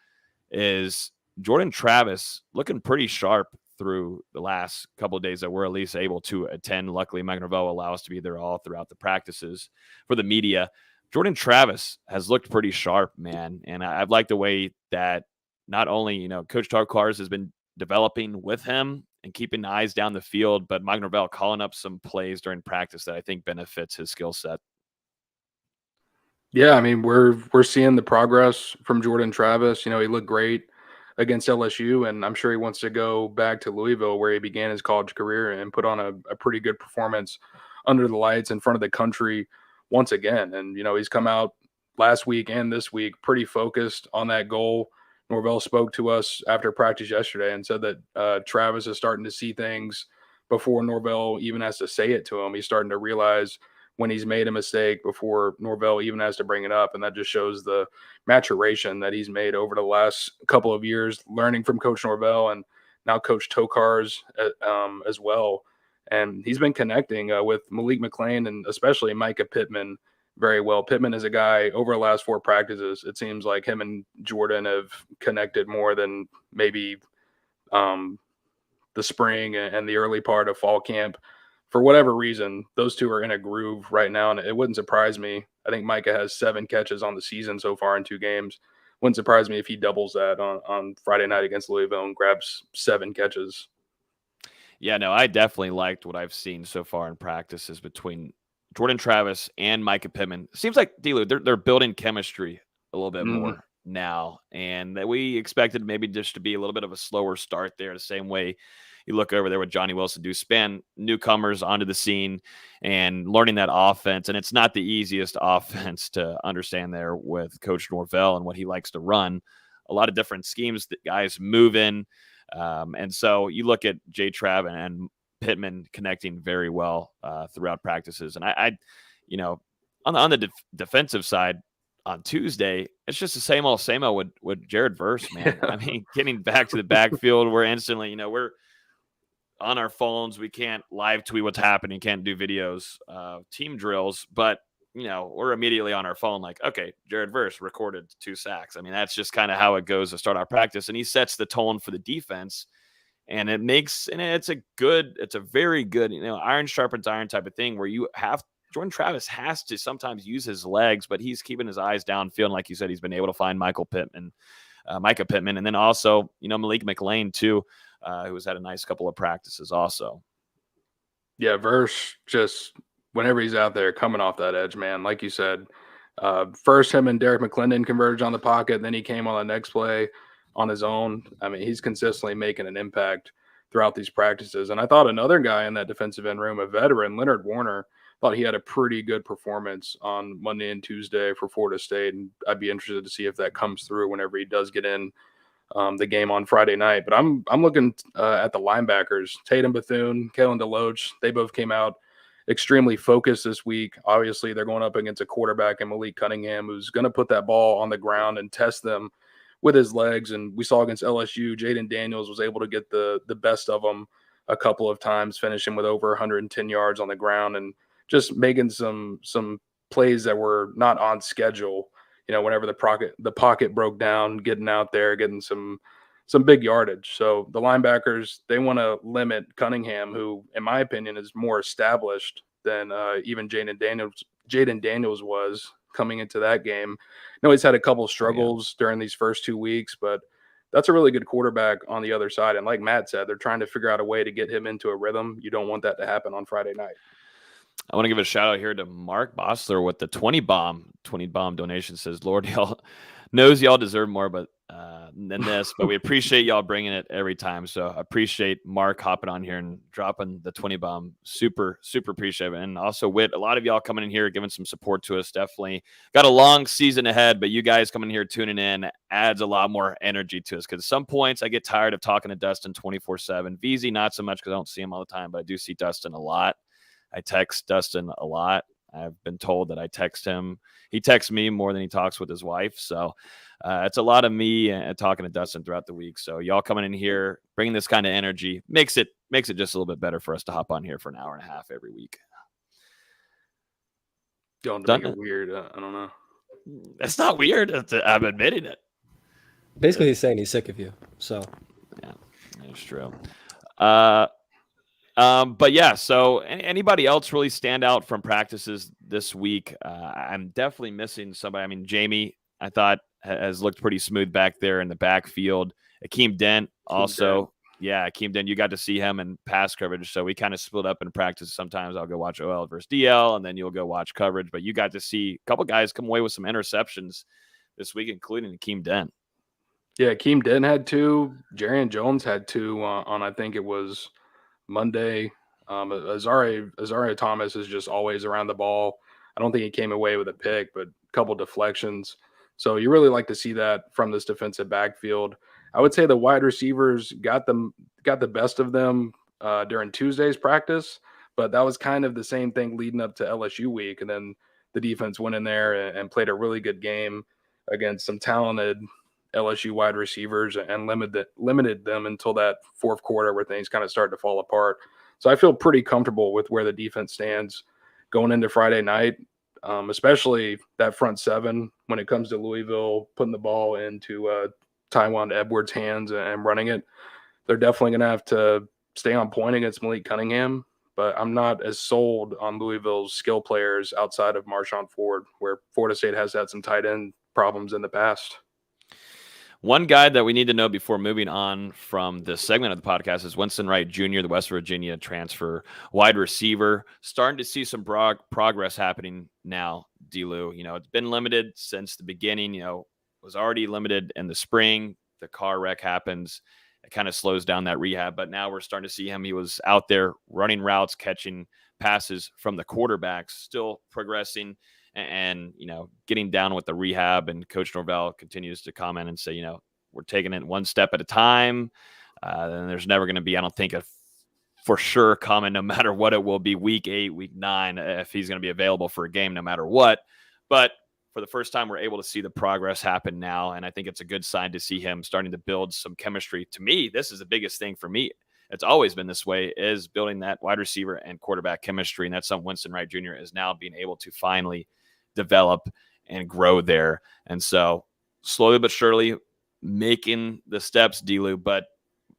is Jordan Travis looking pretty sharp through the last couple of days that we're at least able to attend. Luckily, Mike Norvell allows us to be there all throughout the practices for the media. Jordan Travis has looked pretty sharp, man. And I've liked the way that not only, Coach Tarkars has been developing with him and keeping eyes down the field, but Mike Norvell calling up some plays during practice that I think benefits his skill set. Yeah, I mean, we're seeing the progress from Jordan Travis. He looked great against LSU, and I'm sure he wants to go back to Louisville, where he began his college career, and put on a pretty good performance under the lights in front of the country once again. And, he's come out last week and this week pretty focused on that goal. Norvell spoke to us after practice yesterday and said that Travis is starting to see things before Norvell even has to say it to him. He's starting to realize when he's made a mistake before Norvell even has to bring it up. And that just shows the maturation that he's made over the last couple of years, learning from Coach Norvell and now Coach Tokar's as well. And he's been connecting with Malik McLean and especially Micah Pittman very well. Pittman is a guy over the last 4 practices. It seems like him and Jordan have connected more than maybe the spring and the early part of fall camp. For whatever reason, those two are in a groove right now, and it wouldn't surprise me. I think Micah has 7 catches on the season so far in 2 games. Wouldn't surprise me if he doubles that on Friday night against Louisville and grabs 7 catches. Yeah, no, I definitely liked what I've seen so far in practices between Jordan Travis and Micah Pittman. Seems like they're building chemistry a little bit more now, and that we expected maybe just to be a little bit of a slower start there, the same way you look over there with Johnny Wilson do, span newcomers onto the scene and learning that offense. And it's not the easiest offense to understand there with Coach Norvell and what he likes to run. A lot of different schemes that guys move in. And so you look at J. Trav and Pittman connecting very well throughout practices. And I on the defensive side on Tuesday, it's just the same old with Jared Verse, man. I mean, getting back to the backfield, we're instantly, we're on our phones. We can't live tweet what's happening, can't do videos, team drills, but we're immediately on our phone like, okay, Jared Verse recorded 2 sacks. I mean, that's just kind of how it goes to start our practice. And he sets the tone for the defense. And it's a very good, iron sharpens iron type of thing where Jordan Travis has to sometimes use his legs, but he's keeping his eyes downfield. And like you said, he's been able to find Micah Pittman. And then also, Malik McLean too, who has had a nice couple of practices also. Yeah, Verse just whenever he's out there coming off that edge, man, like you said, first him and Derek McClendon converged on the pocket. Then he came on the next play on his own. I mean, he's consistently making an impact throughout these practices. And I thought another guy in that defensive end room, a veteran, Leonard Warner, thought he had a pretty good performance on Monday and Tuesday for Florida State. And I'd be interested to see if that comes through whenever he does get in the game on Friday night. But I'm looking at the linebackers, Tatum Bethune, Kalen DeLoach. They both came out extremely focused this week. Obviously, they're going up against a quarterback in Malik Cunningham who's going to put that ball on the ground and test them with his legs. And we saw against LSU, Jaden Daniels was able to get the best of them a couple of times, finishing with over 110 yards on the ground and just making some plays that were not on schedule. Whenever the pocket broke down, getting out there, getting some big yardage. So the linebackers, they want to limit Cunningham, who, in my opinion, is more established than even Jaden Daniels was coming into that game. He's had a couple of struggles during these first 2 weeks, but that's a really good quarterback on the other side. And like Matt said, they're trying to figure out a way to get him into a rhythm. You don't want that to happen on Friday night. I want to give a shout out here to Mark Bossler with the 20 bomb donation. Says, Lord, y'all knows y'all deserve more than this, but we appreciate y'all bringing it every time. So I appreciate Mark hopping on here and dropping the 20 bomb. Super, super appreciate it. And also with a lot of y'all coming in here, giving some support to us. Definitely got a long season ahead, but you guys coming here, tuning in adds a lot more energy to us. Cause at some points I get tired of talking to Dustin 24/7. VZ, not so much, cause I don't see him all the time, but I do see Dustin a lot. I text Dustin a lot. I've been told that I text him. He texts me more than he talks with his wife. So it's a lot of me talking to Dustin throughout the week. So y'all coming in here, bringing this kind of energy makes it just a little bit better for us to hop on here for an hour and a half every week. Don't make it weird. I don't know. It's not weird. I'm admitting it. Basically, he's saying he's sick of you. So yeah, that's true. But yeah, so anybody else really stand out from practices this week? I'm definitely missing somebody. I mean, Jamie, I thought has looked pretty smooth back there in the backfield. Akeem Dent also. Yeah, Akeem Dent, you got to see him in pass coverage. So we kind of split up in practice. Sometimes I'll go watch OL versus DL, and then you'll go watch coverage. But you got to see a couple guys come away with some interceptions this week, including Akeem Dent. Yeah, Akeem Dent had 2. Jarian Jones had 2 on I think it was Monday. Azaria Thomas is just always around the ball. I don't think he came away with a pick, but couple deflections. So you really like to see that from this defensive backfield. I would say the wide receivers got the best of them during Tuesday's practice, but that was kind of the same thing leading up to LSU week. And then the defense went in there and played a really good game against some talented LSU wide receivers and limited them until that fourth quarter where things kind of started to fall apart. So I feel pretty comfortable with where the defense stands going into Friday night, especially that front seven when it comes to Louisville putting the ball into Taiwan Edwards' hands and running it. They're definitely going to have to stay on point against Malik Cunningham, but I'm not as sold on Louisville's skill players outside of Marshawn Ford, where Florida State has had some tight end problems in the past. One guy that we need to know before moving on from this segment of the podcast is Winston Wright Jr., the West Virginia transfer wide receiver. Starting to see some progress happening now, D-Lou. It's been limited since the beginning. Was already limited in the spring. The car wreck happens. It kind of slows down that rehab, but now we're starting to see him. He was out there running routes, catching passes from the quarterbacks, still progressing and getting down with the rehab. And Coach Norvell continues to comment and say, we're taking it one step at a time. And there's never going to be, I don't think, a for sure comment, no matter what it will be, week 8, week 9, if he's going to be available for a game, no matter what. But for the first time, we're able to see the progress happen now. And I think it's a good sign to see him starting to build some chemistry. To me, this is the biggest thing for me. It's always been this way, is building that wide receiver and quarterback chemistry. And that's something Winston Wright Jr. is now being able to finally develop and grow there. And so slowly but surely making the steps, D-Lou. But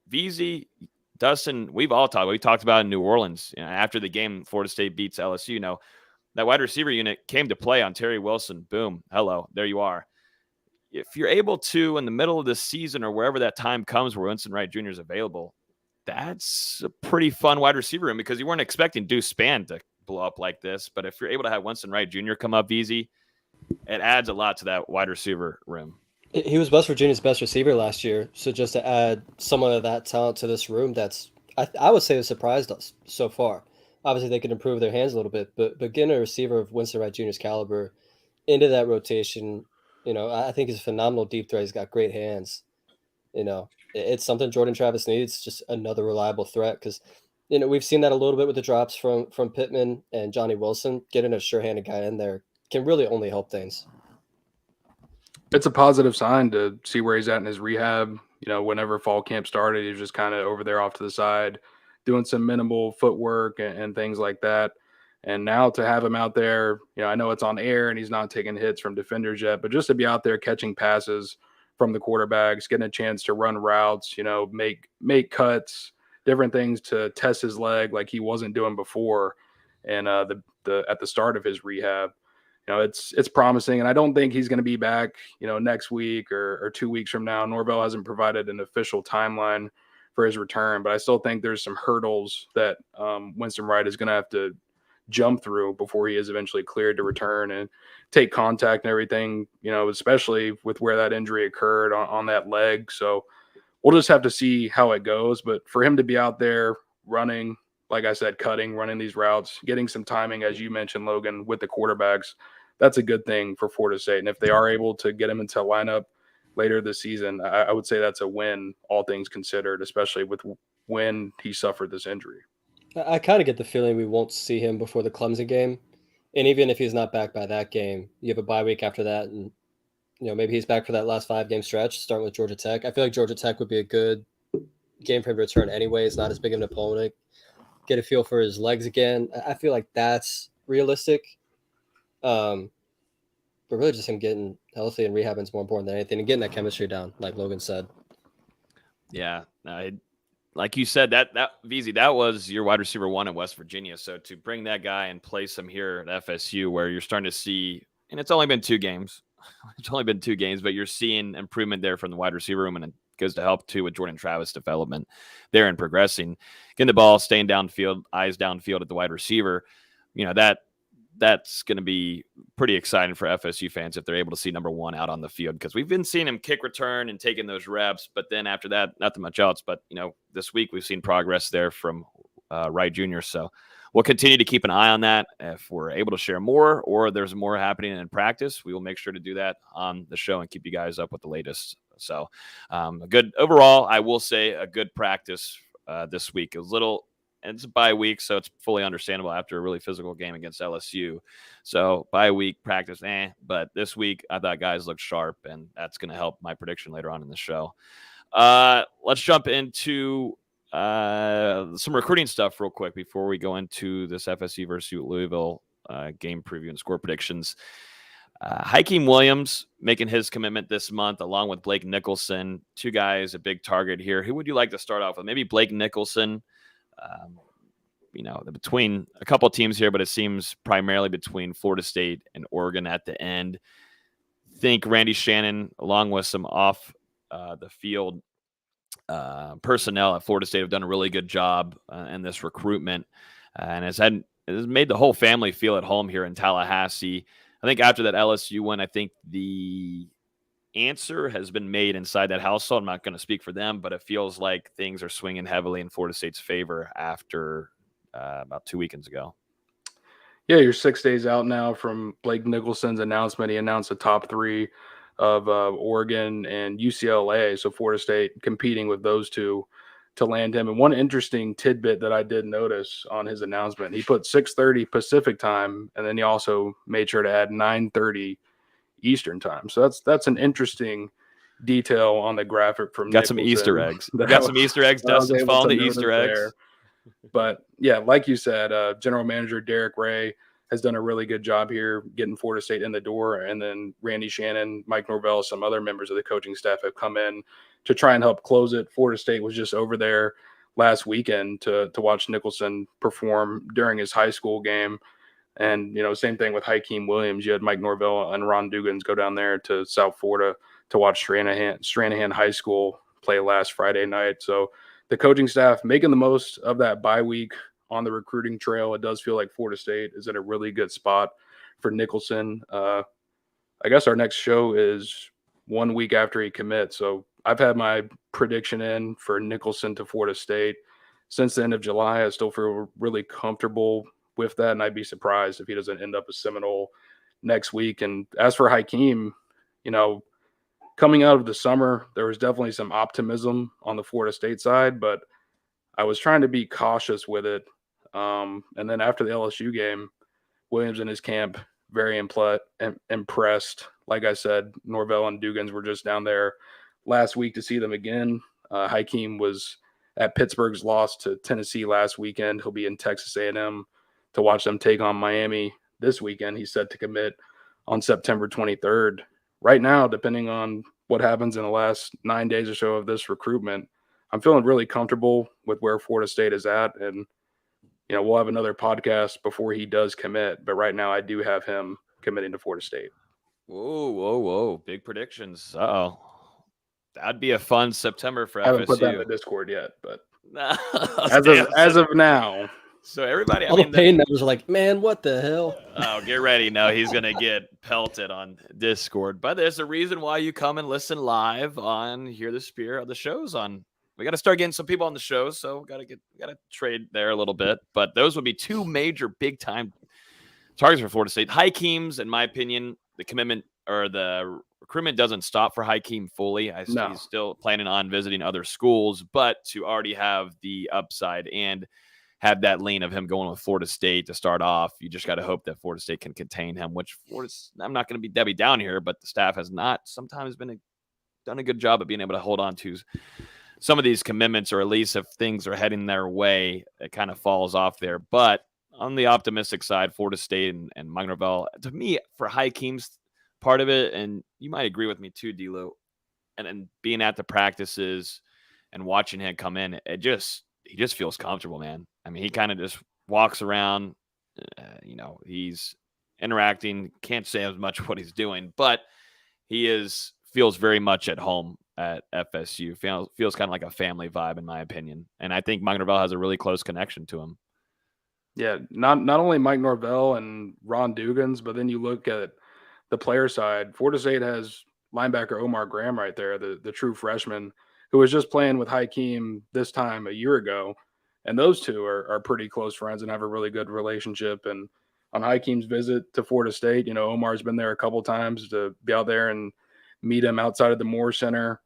VZ, Dustin, we talked about in New Orleans, after the game, Florida State beats LSU, that wide receiver unit came to play on Terry Wilson. Boom. Hello. There you are. If you're able to, in the middle of the season or wherever that time comes where Winston Wright Jr. is available, that's a pretty fun wide receiver room, because you weren't expecting Deuce Spann to blow up like this. But if you're able to have Winston Wright Jr. come up easy, it adds a lot to that wide receiver room. He was West Virginia's best receiver last year. So just to add someone of that talent to this room, that's I would say has surprised us so far. Obviously, they could improve their hands a little bit, but getting a receiver of Winston Wright Jr.'s caliber into that rotation, I think he's a phenomenal deep threat. He's got great hands. It's something Jordan Travis needs, just another reliable threat, because we've seen that a little bit with the drops from Pittman and Johnny Wilson. Getting a sure-handed guy in there can really only help things. It's a positive sign to see where he's at in his rehab. Whenever fall camp started, he was just kind of over there off to the side, doing some minimal footwork and things like that. And now to have him out there, I know it's on air and he's not taking hits from defenders yet, but just to be out there catching passes from the quarterbacks, getting a chance to run routes, make cuts, different things to test his leg like he wasn't doing before. And at the start of his rehab, it's promising. And I don't think he's going to be back, next week or 2 weeks from now. Norvell hasn't provided an official timeline for his return, but I still think there's some hurdles that Winston Wright is going to have to jump through before he is eventually cleared to return and take contact and everything, especially with where that injury occurred on that leg. So we'll just have to see how it goes. But for him to be out there running, like I said, running these routes, getting some timing, as you mentioned, Logan, with the quarterbacks, that's a good thing for Florida State. And if they are able to get him into a lineup later this season, I would say that's a win, all things considered, especially with when he suffered this injury. I kind of get the feeling we won't see him before the Clemson game. And even if he's not back by that game, you have a bye week after that. And, maybe he's back for that last 5-game stretch, starting with Georgia Tech. I feel like Georgia Tech would be a good game for him to return anyway. It's not as big of an opponent. Get a feel for his legs again. I feel like that's realistic. But really just him getting healthy and rehabbing is more important than anything, and getting that chemistry down, like Logan said. Yeah. Like you said, that VZ, that was your wide receiver 1 in West Virginia. So to bring that guy and place him here at FSU, where you're starting to see, and it's only been 2 games. It's only been 2 games, but you're seeing improvement there from the wide receiver room, and it goes to help too with Jordan Travis' development there and progressing. Getting the ball, staying downfield, eyes downfield at the wide receiver, that's going to be pretty exciting for FSU fans if they're able to see number 1 out on the field, because we've been seeing him kick return and taking those reps, but then after that, nothing much else. But, this week we've seen progress there from Wright Jr. So we'll continue to keep an eye on that. If we're able to share more or there's more happening in practice, we will make sure to do that on the show and keep you guys up with the latest. So a good overall, I will say a good practice this week. It was it's a bye week, so it's fully understandable after a really physical game against LSU. So bye week practice, but this week I thought guys looked sharp, and that's going to help my prediction later on in the show. Let's jump into some recruiting stuff real quick before we go into this FSU versus Louisville game preview and score predictions. Hakeem Williams making his commitment this month, along with Blake Nicholson. Two guys, a big target here. Who would you like to start off with? Maybe Blake Nicholson. Between a couple teams here, but it seems primarily between Florida State and Oregon at the end. Think Randy Shannon, along with some off the field personnel at Florida State, have done a really good job in this recruitment, and has made the whole family feel at home here in Tallahassee. I think after that LSU win, I think the answer has been made inside that household. I'm not going to speak for them, but it feels like things are swinging heavily in Florida State's favor after about 2 weekends ago. Yeah, you're 6 days out now from Blake Nicholson's announcement. He announced the top three of Oregon and UCLA, so Florida State competing with those two to land him. And one interesting tidbit that I did notice on his announcement, he put 6:30 Pacific time, and then he also made sure to add 9:30 Eastern time. So that's an interesting detail on the graphic from Got Nicholson. some Easter eggs. Got some Easter eggs. Dustin's following the Easter eggs. There. But yeah, like you said, General Manager Derek Ray has done a really good job here getting Florida State in the door. And then Randy Shannon, Mike Norvell, some other members of the coaching staff have come in to try and help close it. Florida State was just over there last weekend to watch Nicholson perform during his high school game. And, same thing with Hakeem Williams. You had Mike Norvell and Ron Dugans go down there to South Florida to watch Stranahan High School play last Friday night. So the coaching staff making the most of that bye week on the recruiting trail. It does feel like Florida State is in a really good spot for Nicholson. I guess our next show is 1 week after he commits. So I've had my prediction in for Nicholson to Florida State since the end of July. I still feel really comfortable with that, and I'd be surprised if he doesn't end up a Seminole next week. And as for Hakeem, coming out of the summer, there was definitely some optimism on the Florida State side, but I was trying to be cautious with it. And then after the LSU game, Williams and his camp very impressed. Like I said, Norvell and Dugans were just down there last week to see them again. Hakeem was at Pittsburgh's loss to Tennessee last weekend. He'll be in Texas A&M to watch them take on Miami this weekend. He's set to commit on September 23rd. Right now, depending on what happens in the last 9 days or so of this recruitment, I'm feeling really comfortable with where Florida State is at. And, we'll have another podcast before he does commit. But right now, I do have him committing to Florida State. Whoa. Big predictions. Uh-oh. That'd be a fun September for FSU. I haven't put that in the Discord yet, but No, as of now. So everybody, the pain members are like, man, what the hell? Oh, get ready. No, he's going to get pelted on Discord. But there's a reason why you come and listen live on Hear the Spear of the shows on. We got to start getting some people on the show, so got to trade there a little bit. But those would be two major big time targets for Florida State. Hakeem's, in my opinion, the commitment or the recruitment doesn't stop for Hakeem fully. He's still planning on visiting other schools, but to already have the upside and have that lean of him going with Florida State to start off, you just got to hope that Florida State can contain him, which I'm not going to be Debbie down here, but the staff has not sometimes done a good job of being able to hold on to some of these commitments, or at least if things are heading their way, it kind of falls off there. But on the optimistic side, Florida State and Mike Norvell, to me, for Hakeem's part of it, and you might agree with me too, D-Lo, and being at the practices and watching him come in, he just feels comfortable, man. I mean, he kind of just walks around, he's interacting, can't say as much what he's doing, but he feels very much at home at FSU. Feels kind of like a family vibe, in my opinion. And I think Mike Norvell has a really close connection to him. Yeah, not only Mike Norvell and Ron Dugans, but then you look at the player side. Florida State has linebacker Omar Graham right there, the true freshman, who was just playing with Hakeem this time a year ago. And those two are pretty close friends and have a really good relationship. And on Hakeem's visit to Florida State, Omar's been there a couple times to be out there and meet him outside of the Moore Center.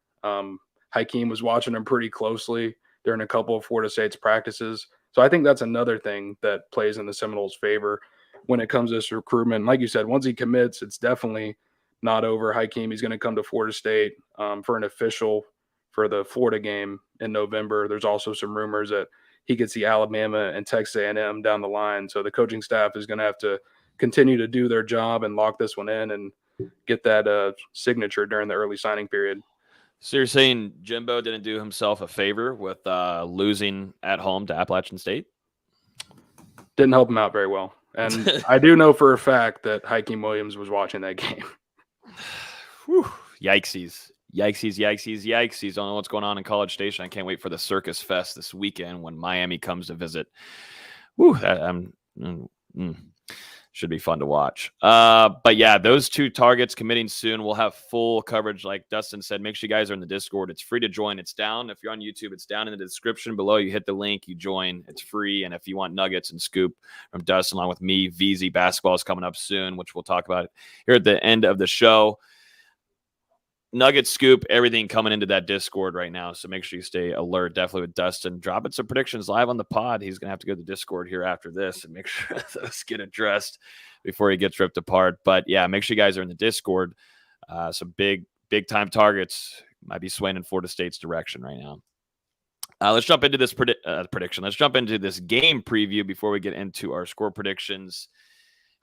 Hakeem was watching him pretty closely during a couple of Florida State's practices. So I think that's another thing that plays in the Seminoles' favor when it comes to this recruitment. Like you said, once he commits, it's definitely not over. Hakeem, he's going to come to Florida State for an official for the Florida game in November. There's also some rumors that he could see Alabama and Texas A&M down the line. So the coaching staff is going to have to continue to do their job and lock this one in and get that signature during the early signing period. So you're saying Jimbo didn't do himself a favor with losing at home to Appalachian State? Didn't help him out very well. And I do know for a fact that Hakeem Williams was watching that game. Whew. Yikesies. I don't know what's going on in College Station. I can't wait for the Circus Fest this weekend when Miami comes to visit. Whew, should be fun to watch. But yeah, those two targets committing soon. We'll have full coverage. Like Dustin said, make sure you guys are in the Discord. It's free to join. It's down. If you're on YouTube, it's down in the description below. You hit the link, you join. It's free. And if you want nuggets and scoop from Dustin along with me, VZ basketball is coming up soon, which we'll talk about here at the end of the show. Nugget scoop, everything coming into that Discord right now. So make sure you stay alert. Definitely with Dustin. Dropping some predictions live on the pod. He's going to have to go to the Discord here after this and make sure those get addressed before he gets ripped apart. But yeah, make sure you guys are in the Discord. Some big time targets might be swaying in Florida State's direction right now. Let's jump into this prediction. Let's jump into this game preview before we get into our score predictions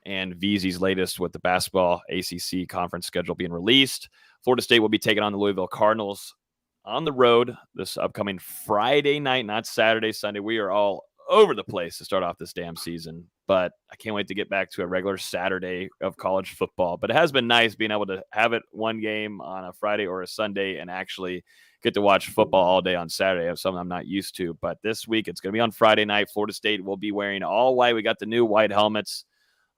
and VZ's latest with the basketball ACC conference schedule being released. Florida State will be taking on the Louisville Cardinals on the road this upcoming Friday night, not Saturday, Sunday. We are all over the place to start off this damn season, but I can't wait to get back to a regular Saturday of college football. But it has been nice being able to have it one game on a Friday or a Sunday and actually get to watch football all day on Saturday. That's something I'm not used to. But this week, it's going to be on Friday night. Florida State will be wearing all white. We got the new white helmets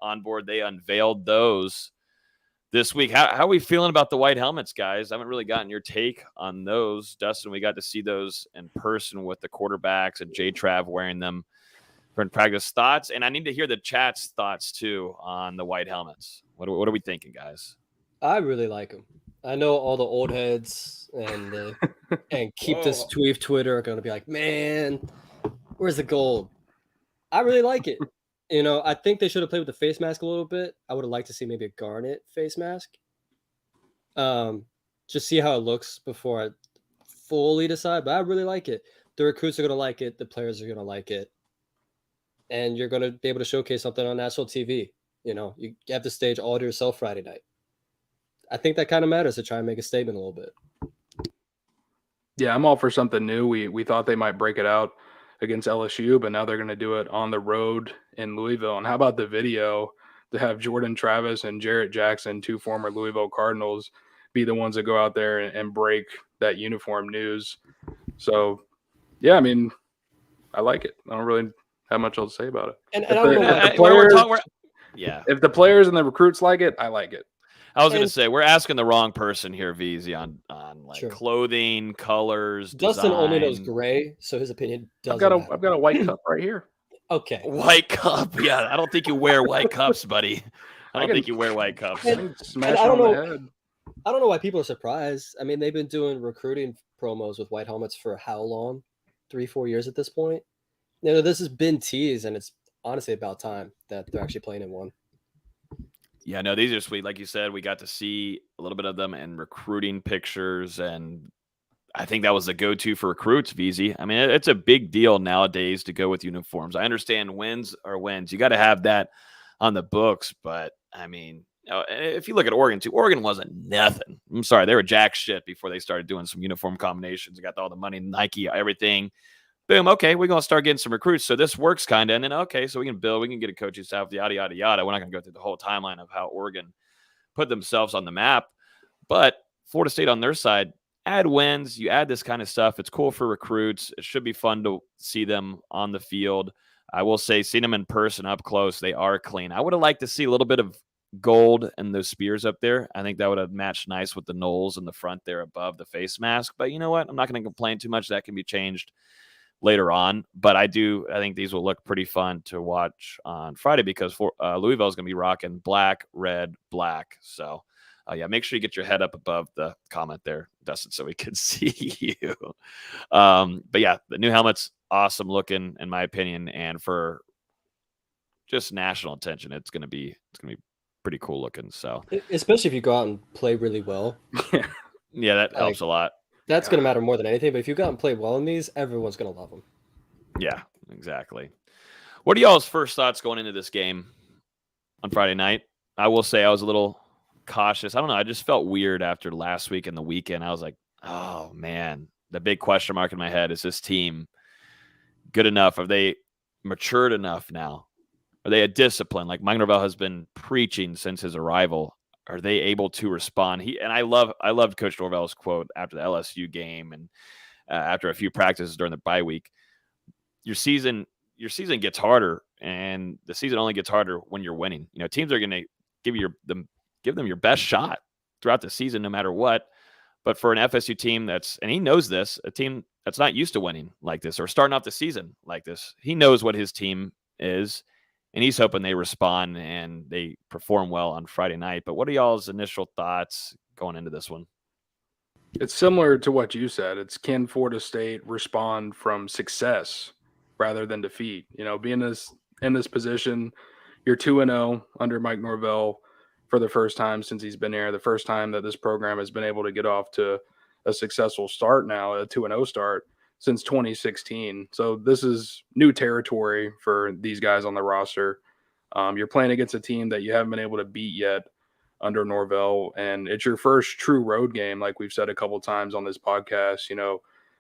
on board. They unveiled those this week. How are we feeling about the white helmets, guys? I haven't really gotten your take on those. Dustin, we got to see those in person with the quarterbacks and J-Trav wearing them for practice. Thoughts? And I need to hear the chat's thoughts, too, on the white helmets. What are we thinking, guys? I really like them. I know all the old heads and keep this Twitter are going to be like, man, where's the gold? I really like it. I think they should have played with the face mask a little bit. I would have liked to see maybe a garnet face mask. Just see how it looks before I fully decide. But I really like it. The recruits are going to like it. The players are going to like it. And you're going to be able to showcase something on national TV. You have the stage all to yourself Friday night. I think that kind of matters to try and make a statement a little bit. Yeah, I'm all for something new. We thought they might break it out against LSU, but now they're going to do it on the road in Louisville. And how about the video to have Jordan Travis and Jarrett Jackson, two former Louisville Cardinals, be the ones that go out there and break that uniform news? So, yeah, I mean, I like it. I don't really have much else to say about it. And I don't know if the players and the recruits like it, I like it. I was going to say, we're asking the wrong person here, VZ, on clothing, colors, Dustin design. only knows gray, so his opinion doesn't matter. I've got a white cup right here. Okay. White cup. Yeah, I don't think you wear white cups, buddy. I don't think you wear white cups. I don't know why people are surprised. I mean, they've been doing recruiting promos with white helmets for how long? 3-4 years at this point. This has been teased, and it's honestly about time that they're actually playing in one. Yeah, no, these are sweet. Like you said, we got to see a little bit of them in recruiting pictures, and I think that was the go-to for recruits, VZ. I mean, it's a big deal nowadays to go with uniforms. I understand wins are wins. You got to have that on the books, but, I mean, if you look at Oregon, too, Oregon wasn't nothing. I'm sorry, they were jack shit before they started doing some uniform combinations. They got all the money, Nike, everything. Boom, okay, we're going to start getting some recruits. So this works kind of. And then, okay, so we can build, we can get a coaching staff, yada, yada, yada. We're not going to go through the whole timeline of how Oregon put themselves on the map. But Florida State on their side, add wins, you add this kind of stuff. It's cool for recruits. It should be fun to see them on the field. I will say, seeing them in person up close, they are clean. I would have liked to see a little bit of gold and those spears up there. I think that would have matched nice with the noles in the front there above the face mask. But you know what? I'm not going to complain too much. That can be changed. later on. But I think these will look pretty fun to watch on Friday because Louisville is going to be rocking black, red, black. So, make sure you get your head up above the comment there, Dustin, so we can see you. But yeah, the new helmet's awesome looking, in my opinion, and for just national attention, it's going to be pretty cool looking. So, especially if you go out and play really well. Yeah, that helps a lot. That's going to matter more than anything. But if you go out and play well in these, everyone's going to love them. Yeah, exactly. What are y'all's first thoughts going into this game on Friday night? I will say I was a little cautious. I don't know. I just felt weird after last week and the weekend. I was like, oh, man, the big question mark in my head is this team good enough? Have they matured enough now? Are they a discipline? Like Mike Norvell has been preaching since his arrival. Are they able to respond? I loved Coach Norvell's quote after the LSU game and after a few practices during the bye week. Your season gets harder, and the season only gets harder when you're winning. Teams are going to give them your best shot throughout the season, no matter what. But for an FSU team and he knows this, a team that's not used to winning like this or starting off the season like this, he knows what his team is, and he's hoping they respond and they perform well on Friday night. But what are y'all's initial thoughts going into this one? It's similar to what you said. It's can Florida State respond from success rather than defeat? Being in this position, you're 2-0 under Mike Norvell for the first time since he's been here. The first time that this program has been able to get off to a successful start now, a 2-0 start since 2016. So this is new territory for these guys on the roster. You're playing against a team that you haven't been able to beat yet under Norvell, and it's your first true road game, like we've said a couple times on this podcast.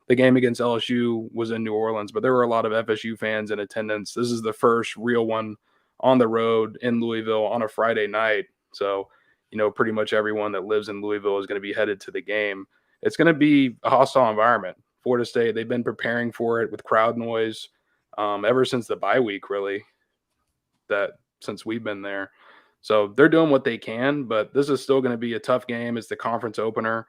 The game against LSU was in New Orleans, but there were a lot of FSU fans in attendance. This is the first real one on the road in Louisville on a Friday night. So, pretty much everyone that lives in Louisville is going to be headed to the game. It's going to be a hostile environment. Florida State, they've been preparing for it with crowd noise ever since the bye week, really, since we've been there. So they're doing what they can, but this is still going to be a tough game. It's the conference opener,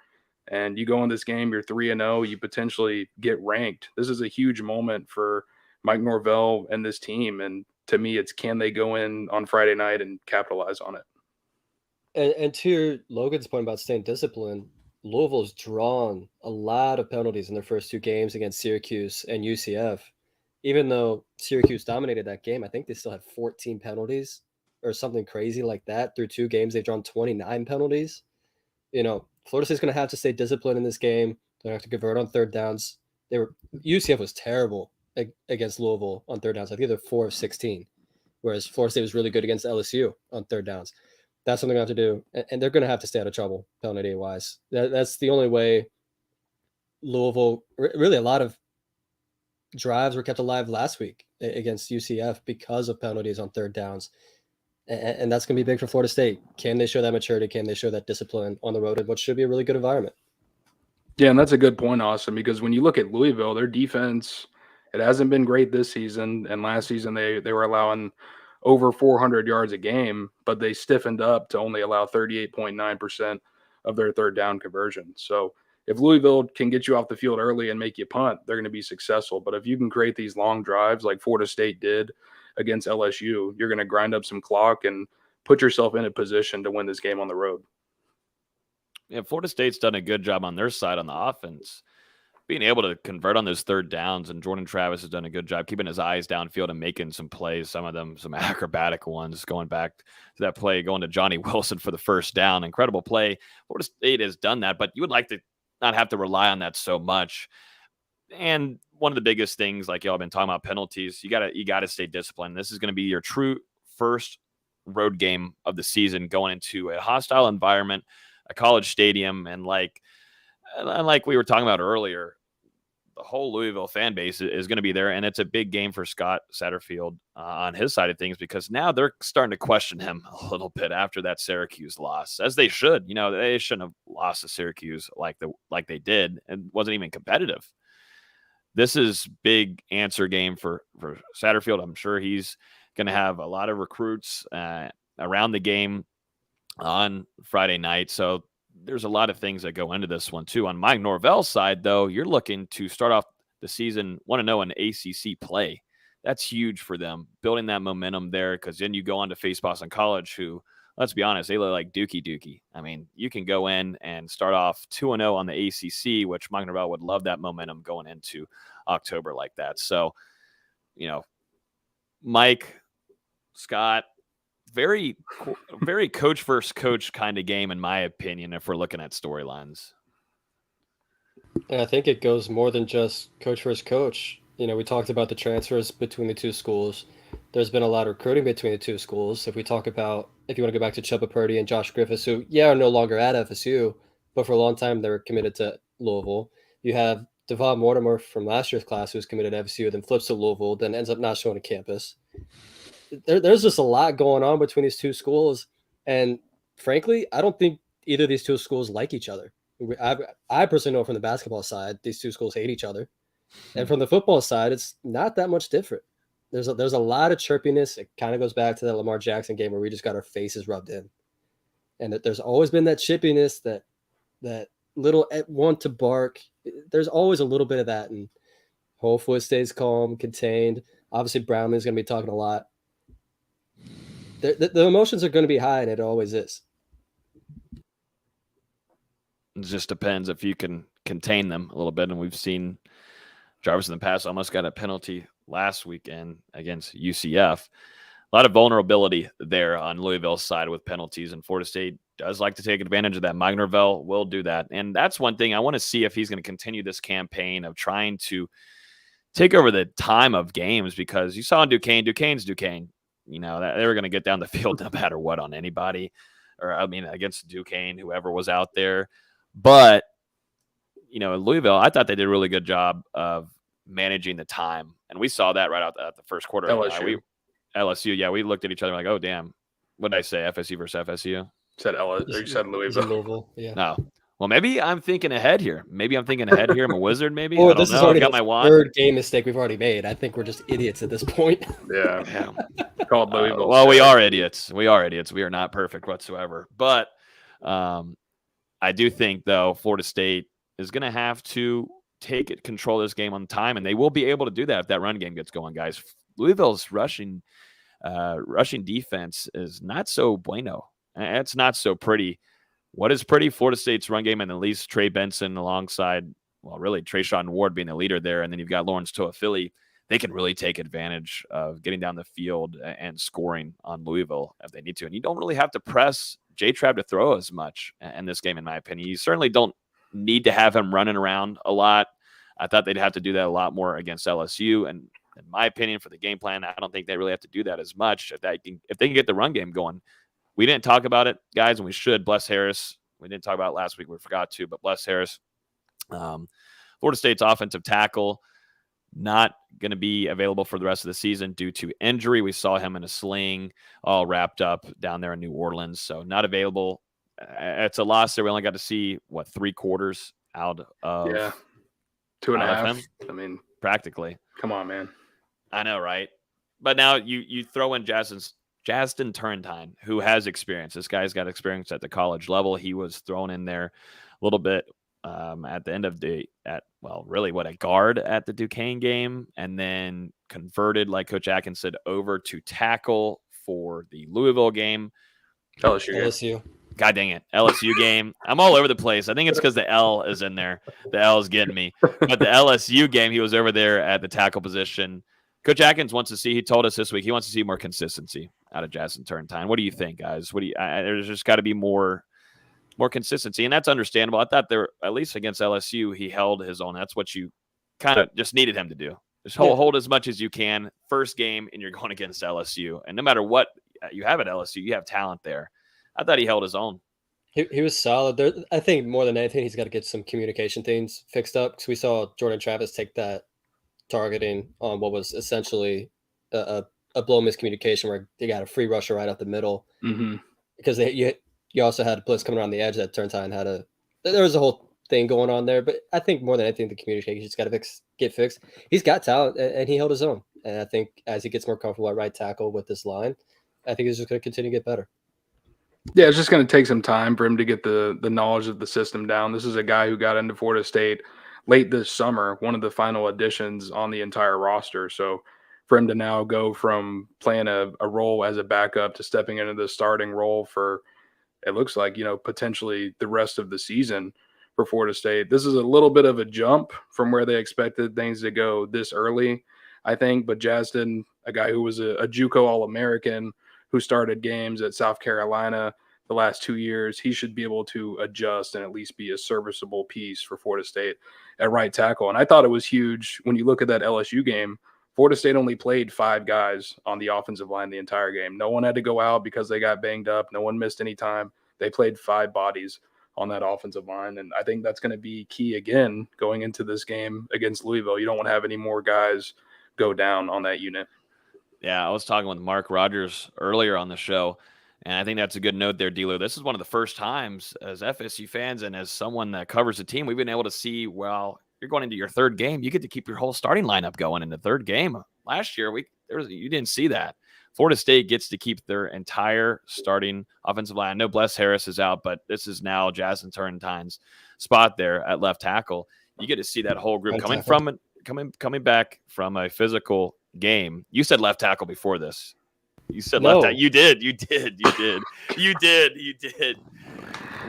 and you go in this game, you're 3-0, you potentially get ranked. This is a huge moment for Mike Norvell and this team, and to me, it's can they go in on Friday night and capitalize on it? And to Logan's point about staying disciplined, Louisville's drawn a lot of penalties in their first two games against Syracuse and UCF. Even though Syracuse dominated that game, I think they still had 14 penalties or something crazy like that. Through two games, they've drawn 29 penalties. Florida State's going to have to stay disciplined in this game. They're going to have to convert on third downs. UCF was terrible against Louisville on third downs. I think they're 4 of 16, whereas Florida State was really good against LSU on third downs. That's something they have to do, and they're going to have to stay out of trouble penalty-wise. That's the only way Louisville – really a lot of drives were kept alive last week against UCF because of penalties on third downs, and that's going to be big for Florida State. Can they show that maturity? Can they show that discipline on the road in what should be a really good environment? Yeah, and that's a good point, Austin, because when you look at Louisville, their defense, it hasn't been great this season, and last season they were allowing – over 400 yards a game, but they stiffened up to only allow 38.9% of their third down conversion. So if Louisville can get you off the field early and make you punt, they're going to be successful. But if you can create these long drives like Florida State did against LSU, you're going to grind up some clock and put yourself in a position to win this game on the road. Yeah, Florida State's done a good job on their side on the offense, being able to convert on those third downs, and Jordan Travis has done a good job keeping his eyes downfield and making some plays, some of them some acrobatic ones, going back to that play, going to Johnny Wilson for the first down. Incredible play. Florida State has done that, but you would like to not have to rely on that so much. And one of the biggest things, like y'all have been talking about, penalties, you gotta stay disciplined. This is going to be your true first road game of the season, going into a hostile environment, a college stadium, and like we were talking about earlier, the whole Louisville fan base is going to be there, and it's a big game for Scott Satterfield on his side of things, because now they're starting to question him a little bit after that Syracuse loss, as they should. They shouldn't have lost to Syracuse like they did, and wasn't even competitive. This is big answer game for Satterfield. I'm sure he's going to have a lot of recruits around the game on Friday night, so there's a lot of things that go into this one too. On Mike Norvell's side, though, you're looking to start off the season 1-0 in ACC play. That's huge for them, building that momentum there, because then you go on to face Boston College, who, let's be honest, they look like dookie. I mean, you can go in and start off 2-0 on the ACC, which Mike Norvell would love that momentum going into October like that. So, Mike, Scott, very coach versus coach kind of game, in my opinion, if we're looking at storylines. And I think it goes more than just coach versus coach. We talked about the transfers between the two schools. There's been a lot of recruiting between the two schools. If you want to go back to Chuba Purdy and Josh Griffiths, who, are no longer at FSU, but for a long time they were committed to Louisville. You have Devon Mortimer from last year's class, who's committed to FSU, then flips to Louisville, then ends up not showing a campus. There's just a lot going on between these two schools. And frankly, I don't think either of these two schools like each other. I personally know from the basketball side, these two schools hate each other. And from the football side, it's not that much different. There's a lot of chirpiness. It kind of goes back to that Lamar Jackson game where we just got our faces rubbed in. And there's always been that chippiness, that little want to bark. There's always a little bit of that. And hopefully it stays calm, contained. Obviously, Brownlee's going to be talking a lot. The emotions are going to be high, and it always is. It just depends if you can contain them a little bit. And we've seen Jarvis in the past almost got a penalty last weekend against UCF. A lot of vulnerability there on Louisville's side with penalties, and Florida State does like to take advantage of that. Mike Norvell will do that. And that's one thing I want to see if he's going to continue this campaign of trying to take over the time of games, because you saw in Duquesne's Duquesne. That they were going to get down the field no matter what on anybody, against Duquesne, whoever was out there. But, in Louisville, I thought they did a really good job of managing the time. And we saw that right out at the first quarter. LSU, yeah, we looked at each other like, oh, damn. What did I say, FSU versus FSU? Said LSU, or you said Louisville. Yeah. No. Well, maybe I'm thinking ahead here. I'm a wizard, maybe. Or I don't this know. is already I got the my wand. third game mistake we've already made. I think we're just idiots at this point. Yeah. Called Louisville. Well, we are idiots. We are not perfect whatsoever. But I do think, though, Florida State is going to have to control this game on time, and they will be able to do that if that run game gets going, guys. Louisville's rushing defense is not so bueno. It's not so pretty. What is pretty? Florida State's run game, and at least Trey Benson alongside, Trayshawn Ward being the leader there, and then you've got Lawrence Toafili. They can really take advantage of getting down the field and scoring on Louisville if they need to. And you don't really have to press J-Trab to throw as much in this game, in my opinion. You certainly don't need to have him running around a lot. I thought they'd have to do that a lot more against LSU. And in my opinion, for the game plan, I don't think they really have to do that as much. If they can get the run game going. We didn't talk about it, guys, and we should. Bless Harris. We didn't talk about it last week. We forgot to, but bless Harris. Florida State's offensive tackle not going to be available for the rest of the season due to injury. We saw him in a sling all wrapped up down there in New Orleans, so not available. It's a loss there. We only got to see, 3 quarters out of 2.5. I mean, practically. Come on, man. I know, right? But now you throw in Justin Turrentine, who has experience. This guy's got experience at the college level. He was thrown in there a little bit at the end of a guard at the Duquesne game, and then converted, like Coach Atkins said, over to tackle for the Louisville game. LSU. God dang it. LSU game. I'm all over the place. I think it's because the L is in there. The L is getting me. But the LSU game, he was over there at the tackle position. Coach Atkins wants to see, he told us this week, he wants to see more consistency out of Justin Turrentine. What do you think, guys? There's just got to be more consistency, and that's understandable. I thought at least against LSU, he held his own. That's what you kind of just needed him to do. Just hold as much as you can. First game, and you're going against LSU. And no matter what you have at LSU, you have talent there. I thought he held his own. He was solid. I think more than anything, he's got to get some communication things fixed up, because we saw Jordan Travis take that targeting on what was essentially a blow miscommunication where they got a free rusher right up the middle. Mm-hmm. Because you also had a blitz coming around the edge that Turrentine there was a whole thing going on there. But I think more than anything, the communication just got to get fixed. He's got talent, and he held his own. And I think as he gets more comfortable at right tackle with this line, I think he's just going to continue to get better. Yeah, it's just going to take some time for him to get the knowledge of the system down. This is a guy who got into Florida State late this summer, one of the final additions on the entire roster. So for him to now go from playing a role as a backup to stepping into the starting role for, it looks like, potentially the rest of the season for Florida State. This is a little bit of a jump from where they expected things to go this early, I think. But Justin, a guy who was a JUCO All-American, who started games at South Carolina the last 2 years, he should be able to adjust and at least be a serviceable piece for Florida State at right tackle. And I thought it was huge when you look at that LSU game. Florida State only played 5 guys on the offensive line the entire game. No one had to go out because they got banged up. No one missed any time. They played 5 bodies on that offensive line. And I think that's going to be key again going into this game against Louisville. You don't want to have any more guys go down on that unit. Yeah, I was talking with Mark Rogers earlier on the show, and I think that's a good note there, D'Lo. This is one of the first times as FSU fans and as someone that covers the team, we've been able to see, well, you're going into your third game. You get to keep your whole starting lineup going in the third game. Last year, you didn't see that. Florida State gets to keep their entire starting offensive line. I know Bless Harris is out, but this is now Jasmine Turrentine's spot there at left tackle. You get to see that whole group coming back from a physical game. You said left tackle before this. You said left tackle. You did.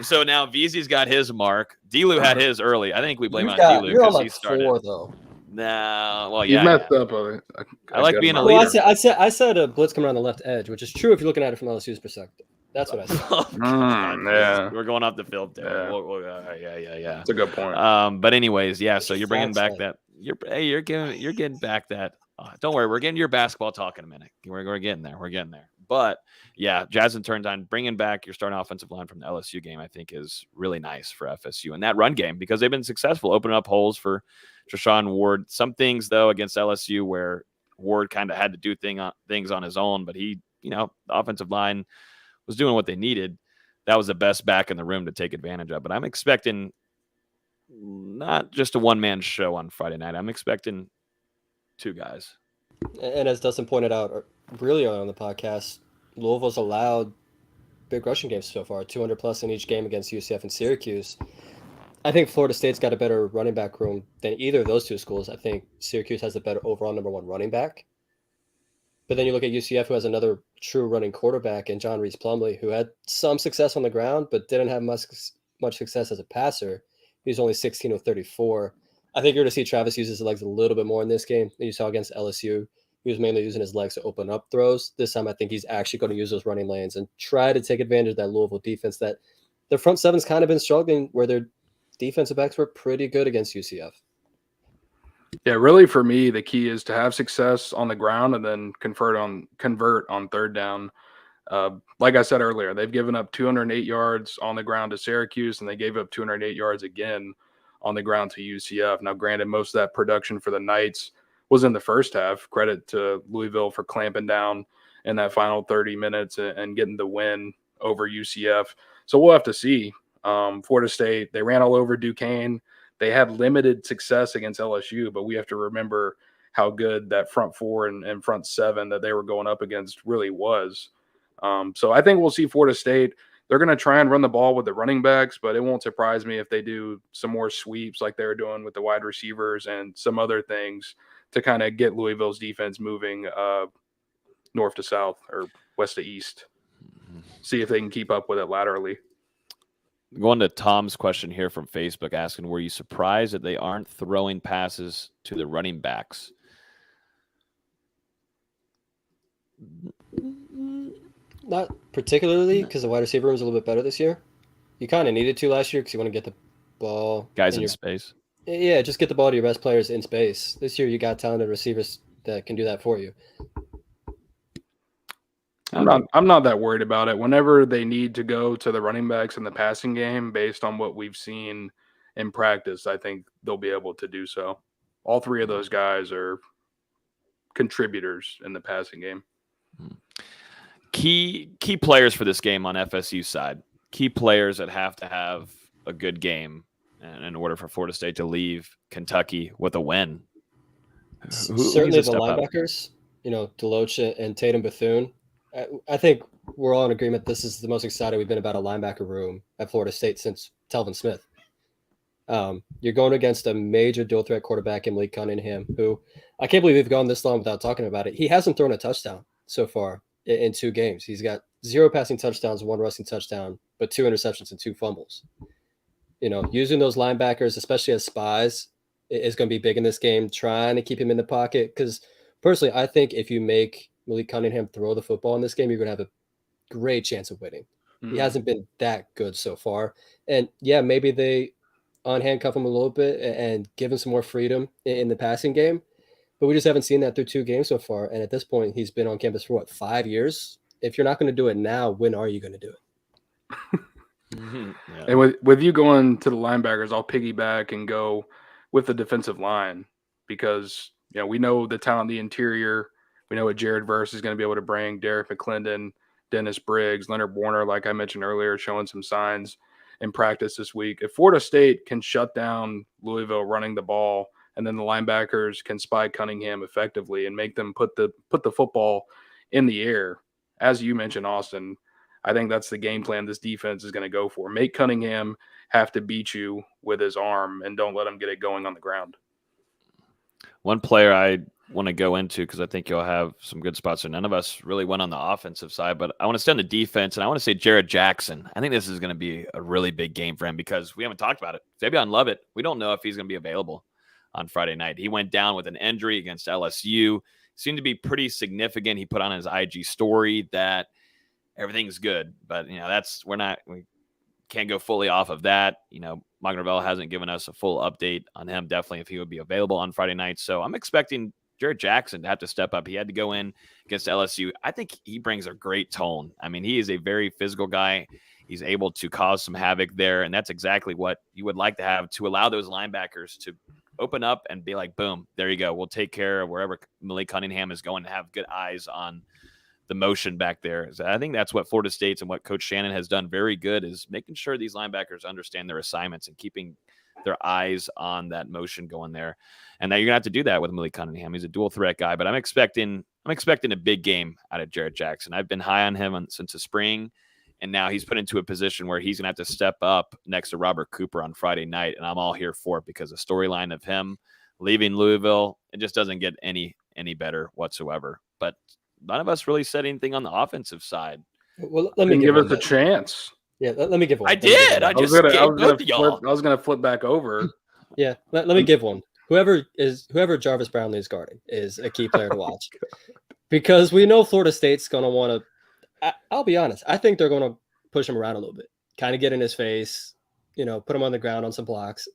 So now VZ's got his mark. D'Lo had his early. I think we blame it on D'Lo because he started. 4, though. Nah, well, You yeah. messed up on it. I like being a leader. I said a blitz coming around the left edge, which is true if you're looking at it from LSU's perspective. That's what I said. Yeah. We're going off the field there. Yeah. Yeah. That's a good point. But anyways, yeah. So you're bringing back that. You're getting back that. Don't worry, we're getting your basketball talk in a minute. We're getting there. We're getting there. But yeah, Jasmine Turrentine bringing back your starting offensive line from the LSU game, I think, is really nice for FSU and that run game because they've been successful opening up holes for Treshaun Ward. Some things though against LSU where Ward kind of had to do things on his own, but he, the offensive line was doing what they needed. That was the best back in the room to take advantage of. But I'm expecting not just a one-man show on Friday night. I'm expecting 2 guys. And as Dustin pointed out really on the podcast, Louisville's allowed big rushing games so far, 200 plus in each game against UCF and Syracuse. I think Florida State's got a better running back room than either of those 2 schools. I think Syracuse has the better overall number 1 running back. But then you look at UCF, who has another true running quarterback in John Reese Plumlee, who had some success on the ground, but didn't have much success as a passer. He was only 16 of 34. I think you're going to see Travis use his legs a little bit more in this game than you saw against LSU. He was mainly using his legs to open up throws. This time, I think he's actually going to use those running lanes and try to take advantage of that Louisville defense that their front seven's kind of been struggling, where their defensive backs were pretty good against UCF. Yeah, really for me, the key is to have success on the ground and then convert on third down. Like I said earlier, they've given up 208 yards on the ground to Syracuse, and they gave up 208 yards again on the ground to UCF. Now, granted, most of that production for the Knights was in the first half. Credit to Louisville for clamping down in that final 30 minutes and getting the win over UCF. So we'll have to see. Florida State, they ran all over Duquesne. They had limited success against LSU, but we have to remember how good that front 4 and front 7 that they were going up against really was. So I think we'll see Florida State. They're going to try and run the ball with the running backs, but it won't surprise me if they do some more sweeps like they were doing with the wide receivers and some other things to kind of get Louisville's defense moving north to south or west to east. See if they can keep up with it laterally. Going to Tom's question here from Facebook asking, were you surprised that they aren't throwing passes to the running backs? Not particularly, because the wide receiver room is a little bit better this year. You kind of needed to last year because you want to get the ball. Guys in space. Yeah, just get the ball to your best players in space. This year you got talented receivers that can do that for you. I'm not that worried about it. Whenever they need to go to the running backs in the passing game, based on what we've seen in practice, I think they'll be able to do so. All 3 of those guys are contributors in the passing game. Key players for this game on FSU side. Key players that have to have a good game in order for Florida State to leave Kentucky with a win. Certainly the linebackers, Deloach and Tatum Bethune. I think we're all in agreement this is the most excited we've been about a linebacker room at Florida State since Telvin Smith. You're going against a major dual threat quarterback in Malik Cunningham, who I can't believe we've gone this long without talking about it. He hasn't thrown a touchdown so far in 2 games. He's got 0 passing touchdowns, 1 rushing touchdown, but 2 interceptions and 2 fumbles. Using those linebackers, especially as spies, is going to be big in this game, trying to keep him in the pocket. Because personally, I think if you make Malik Cunningham throw the football in this game, you're going to have a great chance of winning. He hasn't been that good so far. And yeah, maybe they unhandcuff him a little bit and give him some more freedom in the passing game. But we just haven't seen that through 2 games so far. And at this point, he's been on campus for 5 years? If you're not going to do it now, when are you going to do it? Yeah. And with you going to the linebackers, I'll piggyback and go with the defensive line because we know the talent in the interior. We know what Jared Verse is going to be able to bring. Derek McClendon, Dennis Briggs, Leonard Warner, like I mentioned earlier, showing some signs in practice this week. If Florida State can shut down Louisville running the ball, and then the linebackers can spy Cunningham effectively and make them put the football in the air, as you mentioned, Austin, I think that's the game plan this defense is going to go for. Make Cunningham have to beat you with his arm and don't let him get it going on the ground. One player I want to go into because I think you'll have some good spots. So none of us really went on the offensive side, but I want to stay on the defense, and I want to say Jared Jackson. I think this is going to be a really big game for him because we haven't talked about it. Davion Lovett, we don't know if he's going to be available on Friday night. He went down with an injury against LSU. Seemed to be pretty significant. He put on his IG story that everything's good, but we can't go fully off of that. Mike Norvell hasn't given us a full update on him, definitely if he would be available on Friday night. So I'm expecting Jared Jackson to have to step up. He had to go in against LSU. I think he brings a great tone. I mean, he is a very physical guy. He's able to cause some havoc there, and that's exactly what you would like to have to allow those linebackers to open up and be like, boom, there you go. We'll take care of wherever Malik Cunningham is going to have good eyes on the motion back there. So I think that's what Florida State's and what Coach Shannon has done very good is making sure these linebackers understand their assignments and keeping their eyes on that motion going there. And now you're gonna have to do that with Malik Cunningham. He's a dual threat guy, but I'm expecting a big game out of Jared Jackson. I've been high on him since the spring, and now he's put into a position where he's gonna have to step up next to Robert Cooper on Friday night, and I'm all here for it because the storyline of him leaving Louisville, it just doesn't get any better whatsoever. But none of us really said anything on the offensive side. Well, let me give us a chance. Yeah, let me give one. I did. I was going to flip back over. Yeah, let me give one. Whoever Jarvis Brownlee is guarding is a key player to watch because we know Florida State's going to want to. I'll be honest. I think they're going to push him around a little bit, kind of get in his face, put him on the ground on some blocks,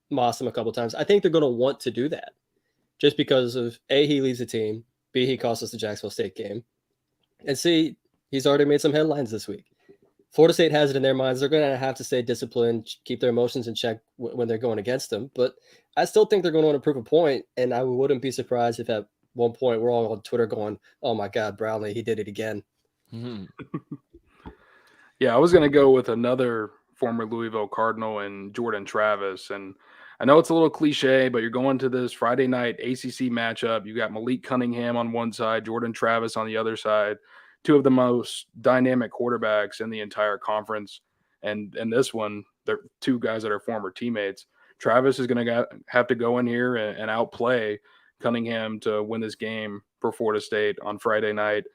moss him a couple times. I think they're going to want to do that just because of A, he leaves the team, B, he cost us the Jacksonville State game, and C, he's already made some headlines this week. Florida State has it in their minds. They're going to have to stay disciplined, keep their emotions in check when they're going against them. But I still think they're going to want to prove a point, and I wouldn't be surprised if at one point we're all on Twitter going, oh, my God, Brownlee, he did it again. Mm-hmm. Yeah, I was going to go with another former Louisville Cardinal and Jordan Travis. And I know it's a little cliche, but you're going to this Friday night ACC matchup. You got Malik Cunningham on one side, Jordan Travis on the other side. Two of the most dynamic quarterbacks in the entire conference. And this one, they're 2 guys that are former teammates. Travis is going to have to go in here and outplay Cunningham to win this game for Florida State on Friday night.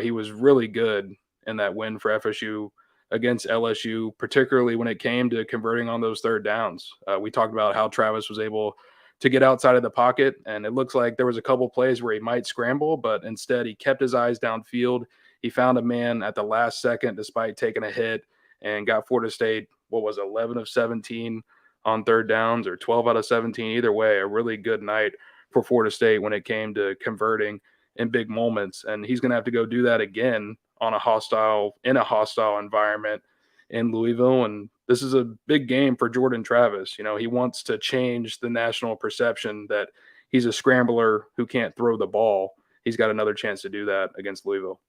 He was really good in that win for FSU against LSU, particularly when it came to converting on those third downs. We talked about how Travis was able to get outside of the pocket, and it looks like there was a couple plays where he might scramble, but instead he kept his eyes downfield. He found a man at the last second despite taking a hit and got Florida State, 11 of 17 on third downs or 12 out of 17. Either way, a really good night for Florida State when it came to converting in big moments. And he's going to have to go do that again in a hostile environment in Louisville. And this is a big game for Jordan Travis. He wants to change the national perception that he's a scrambler who can't throw the ball. He's got another chance to do that against Louisville.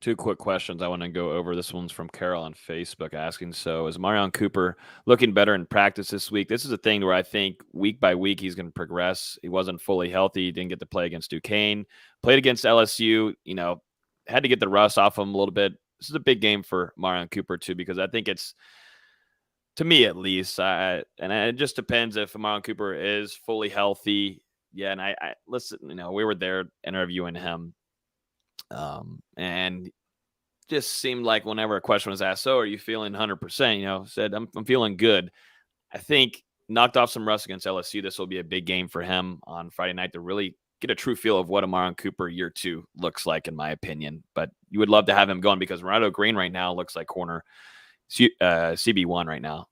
2 quick questions I want to go over. This one's from Carol on Facebook asking, so is Marion Cooper looking better in practice this week? This is a thing where I think week by week he's going to progress. He wasn't fully healthy. He didn't get to play against Duquesne. Played against LSU, had to get the rust off him a little bit. This is a big game for Marion Cooper too, because I think it's to me at least. And it just depends if Amari Cooper is fully healthy. Yeah, and I listen, we were there interviewing him, and just seemed like whenever a question was asked, so are you feeling 100%? Said I'm feeling good. I think knocked off some rust against LSU. This will be a big game for him on Friday night to really get a true feel of what Amari Cooper year 2 looks like, in my opinion. But you would love to have him going because Ronaldo Green right now looks like corner CB1 right now.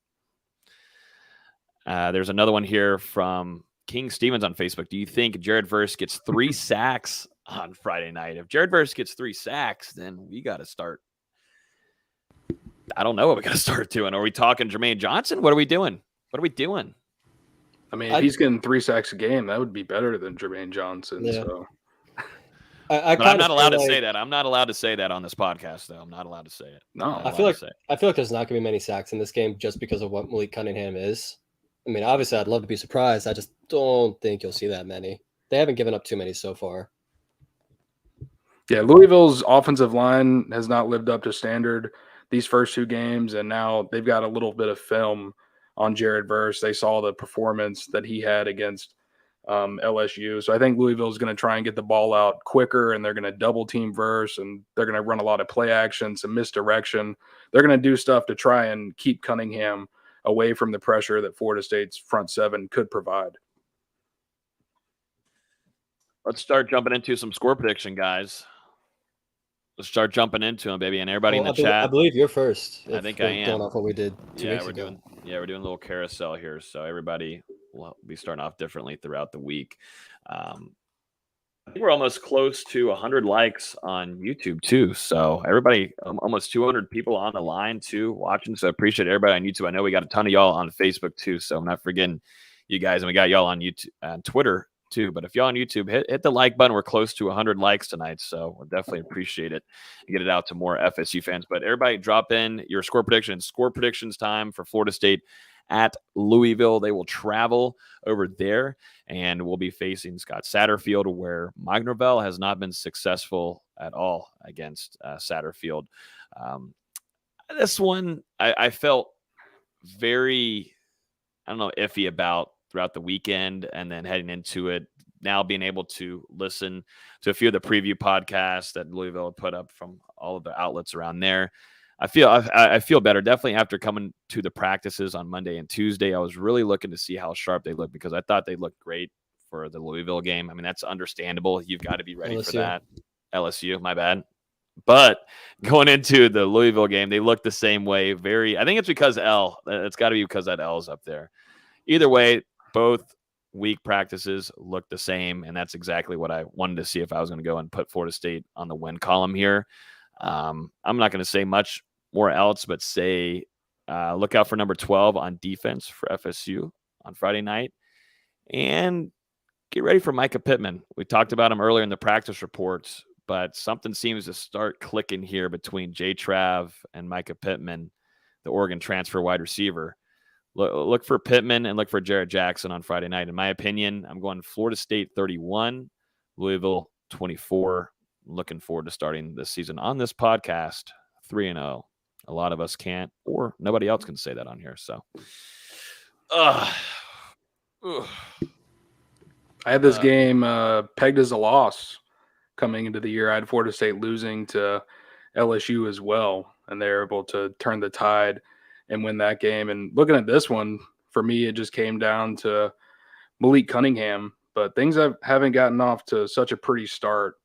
There's another one here from King Stevens on Facebook. Do you think Jared Verse gets 3 sacks on Friday night? If Jared Verse gets 3 sacks, then we got to start. I don't know what we got to start doing. Are we talking Jermaine Johnson? What are we doing? I mean, if he's getting 3 sacks a game, that would be better than Jermaine Johnson. Yeah. So. But I'm not allowed to say that. I'm not allowed to say that on this podcast, though. I'm not allowed to say it. No, I feel like there's not going to be many sacks in this game just because of what Malik Cunningham is. I mean, obviously, I'd love to be surprised. I just don't think you'll see that many. They haven't given up too many so far. Yeah, Louisville's offensive line has not lived up to standard these first 2 games, and now they've got a little bit of film on Jared Verse. They saw the performance that he had against LSU. So I think Louisville is going to try and get the ball out quicker, and they're going to double team Verse, and they're going to run a lot of play action, some misdirection. They're going to do stuff to try and keep Cunningham away from the pressure that Florida State's front 7 could provide. Let's start jumping into some score prediction, guys. Let's start jumping into them, baby. And everybody in the chat. I believe you're first. I think I am. Going off what we did 2 weeks ago. We're doing a little carousel here. So everybody will be starting off differently throughout the week. I think we're almost close to 100 likes on YouTube too. So everybody, almost 200 people on the line too watching. So I appreciate everybody on YouTube. I know we got a ton of y'all on Facebook too. So I'm not forgetting you guys. And we got y'all on YouTube and Twitter too. But if y'all on YouTube, hit the like button. We're close to 100 likes tonight. So we'll definitely appreciate it and get it out to more FSU fans. But everybody drop in your score predictions. Score predictions time for Florida State at Louisville. They will travel over there and we'll be facing Scott Satterfield, where Mike Norvell has not been successful at all against Satterfield. This one I felt very, iffy about throughout the weekend, and then heading into it, now being able to listen to a few of the preview podcasts that Louisville put up from all of the outlets around there. I feel better. Definitely after coming to the practices on Monday and Tuesday, I was really looking to see how sharp they looked because I thought they looked great for the Louisville game. I mean, that's understandable. You've got to be ready for that. LSU, my bad. But going into the Louisville game, they looked the same way. I think it's because it's got to be because that L is up there. Either way, both week practices look the same, and that's exactly what I wanted to see if I was going to go and put Florida State on the win column here. I'm not going to say much more else, but say look out for number 12 on defense for FSU on Friday night, and get ready for Micah Pittman. We talked about him earlier in the practice reports, but something seems to start clicking here between Jay Trav and Micah Pittman, the Oregon transfer wide receiver. Look for Pittman and look for Jarrett Jackson on Friday night. In my opinion, I'm going Florida State 31, Louisville 24. Looking forward to starting this season on this podcast 3-0. A lot of us can't, or nobody else can say that on here. So, I had this game pegged as a loss coming into the year. I had Florida State losing to LSU as well, and they're able to turn the tide and win that game. And looking at this one, for me, it just came down to Malik Cunningham. But things haven't gotten off to such a pretty start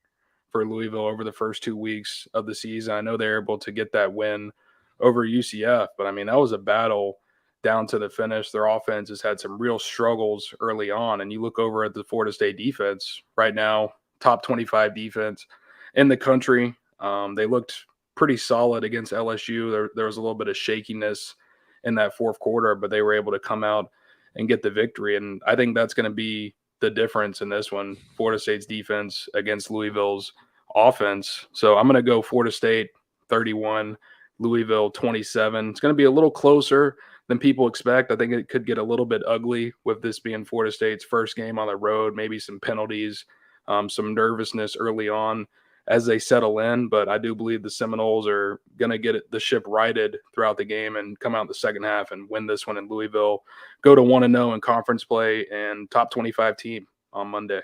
for Louisville over the first 2 weeks of the season. I know they're able to get that win over UCF, but I mean, that was a battle down to the finish. Their offense has had some real struggles early on. And you look over at the Florida State defense right now, top 25 defense in the country. They looked pretty solid against LSU. There was a little bit of shakiness in that fourth quarter, but they were able to come out and get the victory. And I think that's going to be the difference in this one, Florida State's defense against Louisville's offense. So I'm going to go Florida State 31, Louisville 27. It's going to be a little closer than people expect. I think it could get a little bit ugly with this being Florida State's first game on the road, maybe some penalties, some nervousness early on as they settle in. But I do believe the Seminoles are going to get the ship righted throughout the game and come out in the second half and win this one in Louisville, go to 1-0 in conference play, and top 25 team on Monday.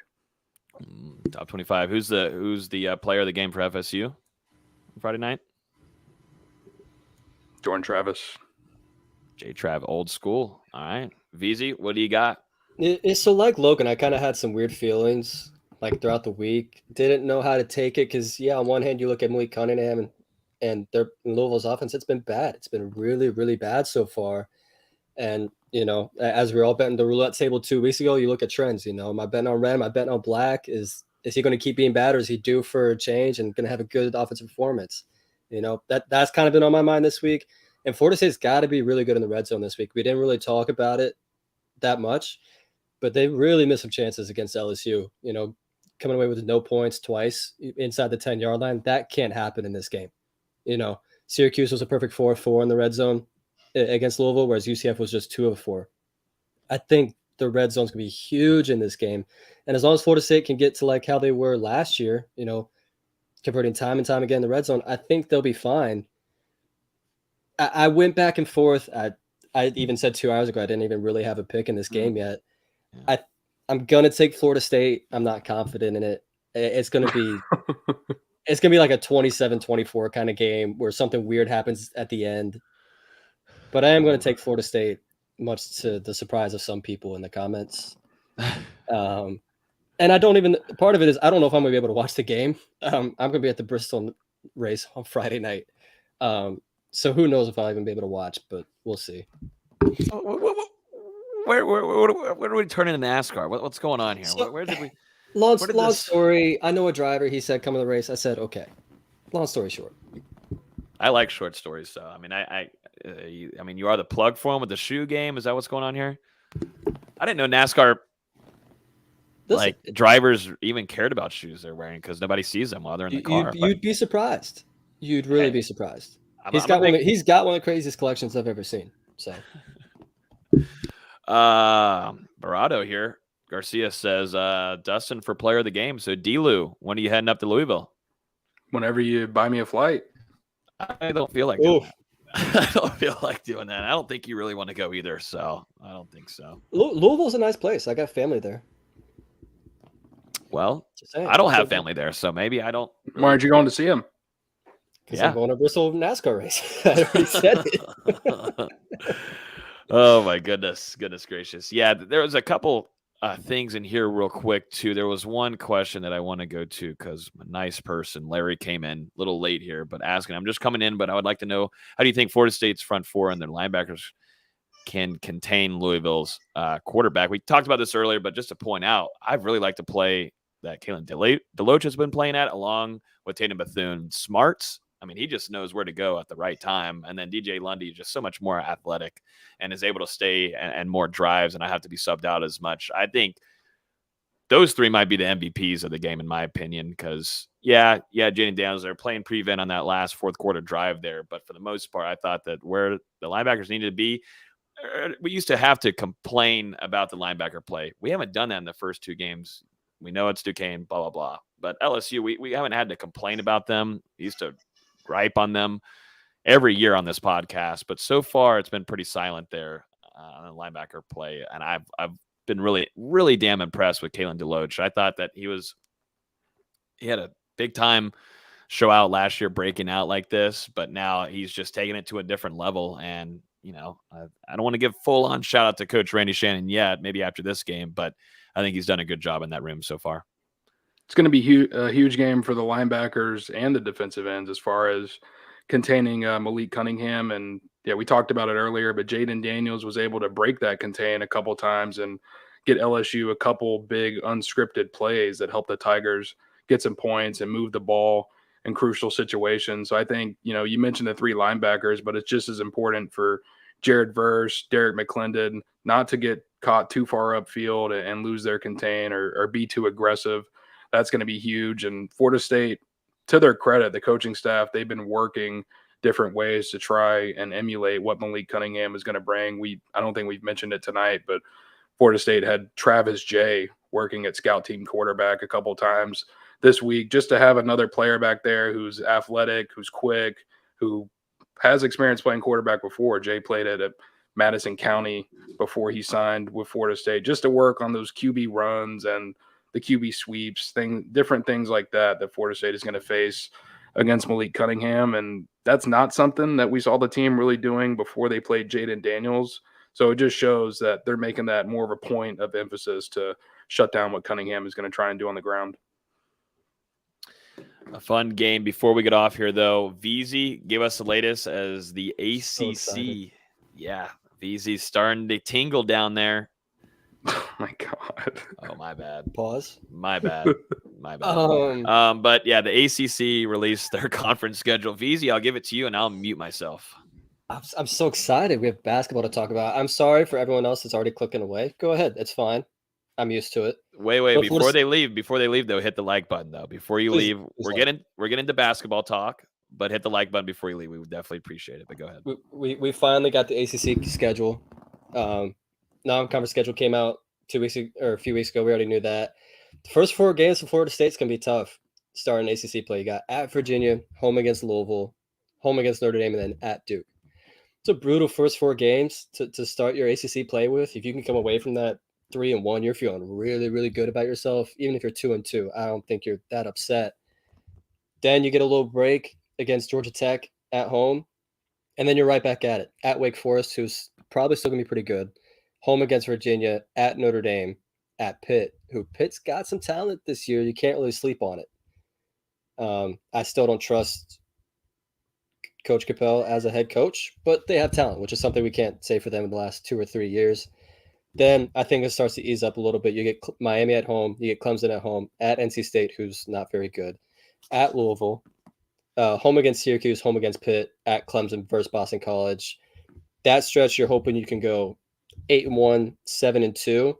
Top 25. Who's the player of the game for FSU Friday night? Jordan Travis. J-Trav, old school. All right. VZ, what do you got? So like Logan, I kind of had some weird feelings like throughout the week. Didn't know how to take it because, on one hand, you look at Malik Cunningham and their Louisville's offense, it's been bad. It's been really, really bad so far. And, as we were all betting the roulette table 2 weeks ago, you look at trends. Am I betting on red? Am I betting on black? Is he going to keep being bad, or is he due for a change and going to have a good offensive performance? That's kind of been on my mind this week. And Florida State's got to be really good in the red zone this week. We didn't really talk about it that much, but they really missed some chances against LSU. Coming away with no points twice inside the 10-yard line. That can't happen in this game. Syracuse was a perfect 4-4 in the red zone against Louisville, whereas UCF was just 2 of 4. I think the red zone's going to be huge in this game. And as long as Florida State can get to like how they were last year, converting time and time again in the red zone, I think they'll be fine. I went back and forth. I even said 2 hours ago I didn't even really have a pick in this game yet. I'm going to take Florida State. I'm not confident in it. It's going to be like a 27-24 kind of game where something weird happens at the end. But I am going to take Florida State, much to the surprise of some people in the comments. And part of it is I don't know if I'm going to be able to watch the game. I'm going to be at the Bristol race on Friday night. So who knows if I'll even be able to watch, but we'll see. Where do we turn into NASCAR? What's going on here? So, where did we? Long story. I know a driver. He said, "Come to the race." I said, "Okay." Long story short. I like short stories, so I mean, you are the plug for him with the shoe game. Is that what's going on here? I didn't know NASCAR drivers even cared about shoes they're wearing because nobody sees them while they're in the car. You'd be surprised. You'd really be surprised. He's got one of the craziest collections I've ever seen. So, Barado here. Garcia says, Dustin for player of the game. So, D-Lou, when are you heading up to Louisville? Whenever you buy me a flight. I don't feel like doing that. I don't feel like doing that. I don't think you really want to go either, so I don't think so. Louisville's a nice place. I got family there. Well, I don't have family there, so maybe I don't. Why aren't you going to see him? Because I'm going to Bristol NASCAR race. I already said it. Oh, my goodness. Goodness gracious. Yeah, there was a couple things in here real quick, too. There was one question that I want to go to because a nice person, Larry, came in a little late here, but asking, I'm just coming in, but I would like to know, how do you think Florida State's front four and their linebackers can contain Louisville's quarterback? We talked about this earlier, but just to point out, I've really liked to play that Kalen Deloach has been playing at, along with Tatum Bethune. Smarts. I mean, he just knows where to go at the right time. And then DJ Lundy is just so much more athletic and is able to stay and more drives, and I have to be subbed out as much. I think those three might be the MVPs of the game, in my opinion, because, Jaden Daniels, they're playing prevent on that last fourth quarter drive there. But for the most part, I thought that where the linebackers needed to be, we used to have to complain about the linebacker play. We haven't done that in the first two games. We know it's Duquesne, blah, blah, blah. But LSU, we haven't had to complain about them. We used to gripe on them every year on this podcast, but so far it's been pretty silent there on the linebacker play. And I've been really, really damn impressed with Kalen Deloach. I thought that he had a big time show out last year, breaking out like this, but now he's just taking it to a different level. And, I don't want to give full on shout out to Coach Randy Shannon yet, maybe after this game, but I think he's done a good job in that room so far. It's going to be a huge game for the linebackers and the defensive ends as far as containing Malik Cunningham. And, we talked about it earlier, but Jaden Daniels was able to break that contain a couple times and get LSU a couple big unscripted plays that helped the Tigers get some points and move the ball in crucial situations. So I think, you mentioned the three linebackers, but it's just as important for Jared Verse, Derek McClendon, not to get caught too far upfield and lose their contain or be too aggressive. That's going to be huge. And Florida State, to their credit, the coaching staff, they've been working different ways to try and emulate what Malik Cunningham is going to bring. I don't think we've mentioned it tonight, but Florida State had Travis J working at scout team quarterback a couple times this week, just to have another player back there who's athletic, who's quick, who has experience playing quarterback before. Jay played at Madison County before he signed with Florida State, just to work on those QB runs and the QB sweeps, different things like that Florida State is going to face against Malik Cunningham. And that's not something that we saw the team really doing before they played Jaden Daniels. So it just shows that they're making that more of a point of emphasis to shut down what Cunningham is going to try and do on the ground. A fun game before we get off here, though. VZ, give us the latest as the ACC. So yeah, VZ's starting to tingle down there. Oh, my God. Oh, my bad. Pause. My bad. But, yeah, the ACC released their conference schedule. VZ, I'll give it to you, and I'll mute myself. I'm so excited. We have basketball to talk about. I'm sorry for everyone else that's already clicking away. Go ahead. It's fine. I'm used to it. Wait. But Before they leave, though, hit the like button, though. Before you leave, we're getting into basketball talk, but hit the like button before you leave. We would definitely appreciate it. But go ahead. We finally got the ACC schedule. Non-conference schedule came out a few weeks ago. We already knew that. The first 4 games for Florida State's gonna be tough. Starting ACC play, you got at Virginia, home against Louisville, home against Notre Dame, and then at Duke. It's a brutal first 4 games to start your ACC play with. If you can come away from that 3-1, you're feeling really, really good about yourself. Even if you're 2-2, I don't think you're that upset. Then you get a little break against Georgia Tech at home, and then you're right back at it. At Wake Forest, who's probably still going to be pretty good. Home against Virginia, at Notre Dame, at Pitt, who Pitt's got some talent this year. You can't really sleep on it. I still don't trust Coach Capel as a head coach, but they have talent, which is something we can't say for them in the last 2 or 3 years. Then I think it starts to ease up a little bit. You get Miami at home, you get Clemson at home, at NC State, who's not very good, at Louisville, home against Syracuse, home against Pitt, at Clemson versus Boston College. That stretch, you're hoping you can go 8-1, 7-2.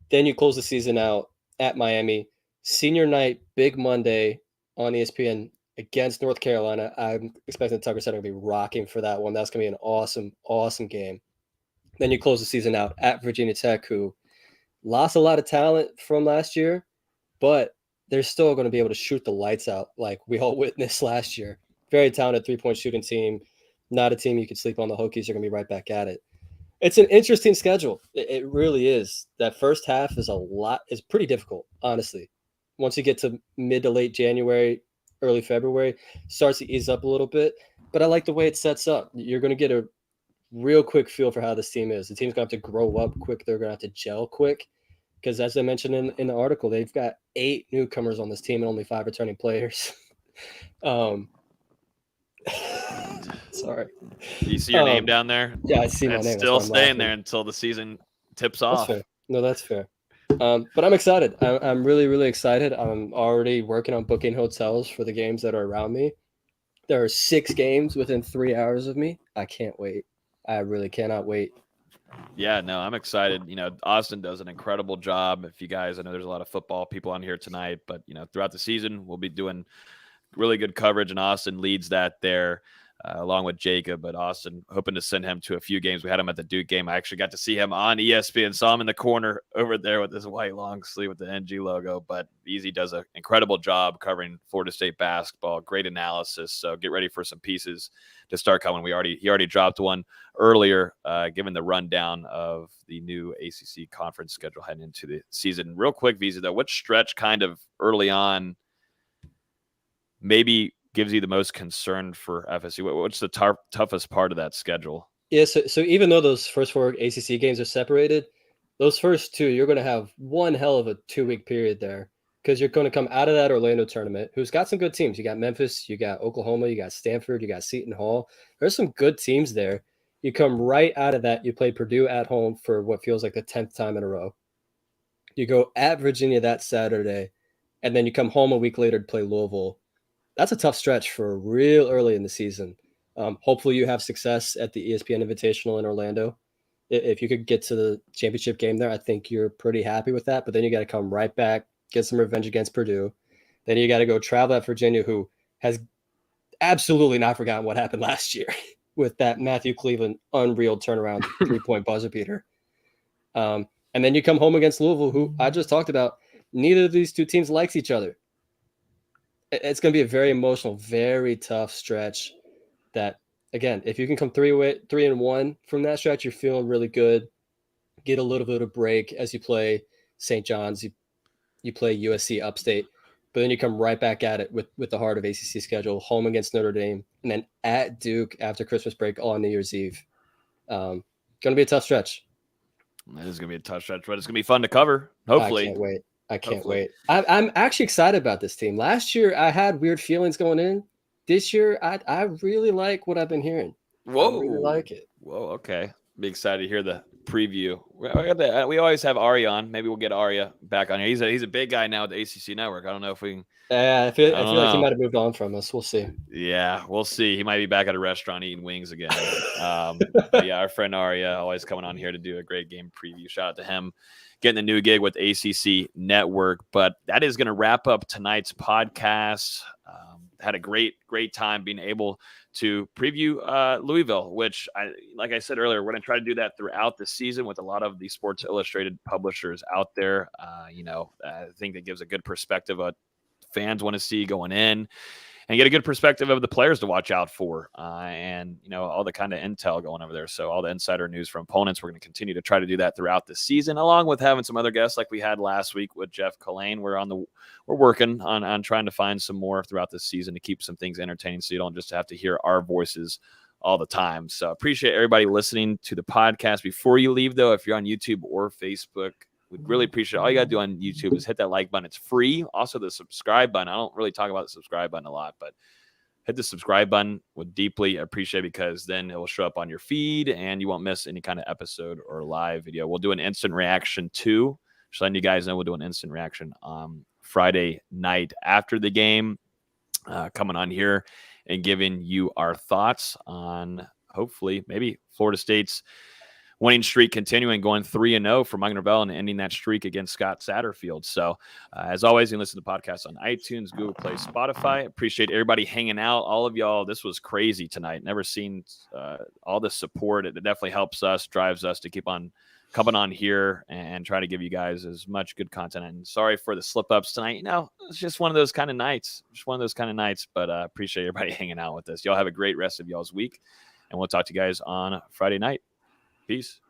Then you close the season out at Miami. Senior night, big Monday on ESPN against North Carolina. I'm expecting the Tucker Center to be rocking for that one. That's going to be an awesome, awesome game. Then you close the season out at Virginia Tech, who lost a lot of talent from last year, but they're still going to be able to shoot the lights out like we all witnessed last year. Very talented three-point shooting team. Not a team you could sleep on. The Hokies are going to be right back at it. It's an interesting schedule. It really is. That first half is pretty difficult, honestly. Once you get to mid to late January, early February, starts to ease up a little bit. But I like the way it sets up. You're going to get a real quick feel for how this team is. The team's going to have to grow up quick. They're going to have to gel quick. Because as I mentioned in the article, they've got 8 newcomers on this team and only 5 returning players. Sorry. Do you see your name down there? Yeah, I see my name. It's still staying there until the season tips off. That's fair. No, that's fair. But I'm excited. I'm really, really excited. I'm already working on booking hotels for the games that are around me. There are 6 games within 3 hours of me. I can't wait. I really cannot wait. Yeah, no, I'm excited. Austin does an incredible job. If you guys, I know there's a lot of football people on here tonight, but, throughout the season, we'll be doing really good coverage, and Austin leads that there. Along with Jacob, but Austin hoping to send him to a few games. We had him at the Duke game. I actually got to see him on ESPN, saw him in the corner over there with his white long sleeve with the NG logo. But Easy does an incredible job covering Florida State basketball. Great analysis. So get ready for some pieces to start coming. He already dropped one earlier, given the rundown of the new ACC conference schedule heading into the season. Real quick, Visa though, what stretch kind of early on maybe gives you the most concern for FSU? What's the toughest part of that schedule? Yeah, so even though those first 4 ACC games are separated, those first 2, you're going to have one hell of a 2-week period there because you're going to come out of that Orlando tournament, who's got some good teams. You got Memphis, you got Oklahoma, you got Stanford, you got Seton Hall. There's some good teams there. You come right out of that, you play Purdue at home for what feels like the 10th time in a row. You go at Virginia that Saturday, and then you come home a week later to play Louisville. That's a tough stretch for real early in the season. Hopefully you have success at the ESPN Invitational in Orlando. If you could get to the championship game there, I think you're pretty happy with that. But then you got to come right back, get some revenge against Purdue. Then you got to go travel at Virginia, who has absolutely not forgotten what happened last year with that Matthew Cleveland unreal turnaround 3-point buzzer beater. And then you come home against Louisville, who I just talked about. Neither of these 2 teams likes each other. It's going to be a very emotional, very tough stretch. That again, if you can come 3-1 from that stretch, you're feeling really good. Get a little bit of break as you play St. John's, you play USC Upstate, but then you come right back at it with the heart of ACC schedule, home against Notre Dame, and then at Duke after Christmas break on New Year's Eve. Going to be a tough stretch. It is going to be a tough stretch, but it's going to be fun to cover. Hopefully. I can't wait. I'm actually excited about this team. Last year, I had weird feelings going in. This year, I really like what I've been hearing. Whoa. I really like it. Whoa, okay. Be excited to hear the preview. We always have Ari on. Maybe we'll get Arya back on here. He's a big guy now at the ACC Network. I don't know if we can. I feel like he might have moved on from us. We'll see. Yeah, we'll see. He might be back at a restaurant eating wings again. But yeah, our friend Arya always coming on here to do a great game preview. Shout out to him getting the new gig with ACC Network. But that is going to wrap up tonight's podcast. Had a great time being able to preview Louisville, which, like I said earlier, we're going to try to do that throughout the season with a lot of the Sports Illustrated publishers out there. I think that gives a good perspective of what fans want to see going in, and get a good perspective of the players to watch out for, and all the kind of intel going over there. So all the insider news from opponents, we're going to continue to try to do that throughout the season, along with having some other guests like we had last week with Jeff Collane. We're working on trying to find some more throughout the season to keep some things entertaining, so you don't just have to hear our voices all the time. So appreciate everybody listening to the podcast. Before you leave, though, if you're on YouTube or Facebook, we'd really appreciate it. All you got to do on YouTube is hit that like button. It's free. Also, the subscribe button. I don't really talk about the subscribe button a lot, but hit the subscribe button. Would deeply appreciate, because then it will show up on your feed and you won't miss any kind of episode or live video. We'll do an instant reaction too. Just letting you guys know, we'll do an instant reaction on Friday night after the game, coming on here and giving you our thoughts on hopefully maybe Florida State's winning streak continuing, going 3-0 for Mike Norvell and ending that streak against Scott Satterfield. So as always, you can listen to the podcast on iTunes, Google Play, Spotify. Appreciate everybody hanging out. All of y'all, this was crazy tonight. Never seen all the support. It definitely helps us, drives us to keep on coming on here and try to give you guys as much good content. And sorry for the slip-ups tonight. It's just one of those kind of nights. But appreciate everybody hanging out with us. Y'all have a great rest of y'all's week, and we'll talk to you guys on Friday night. Peace.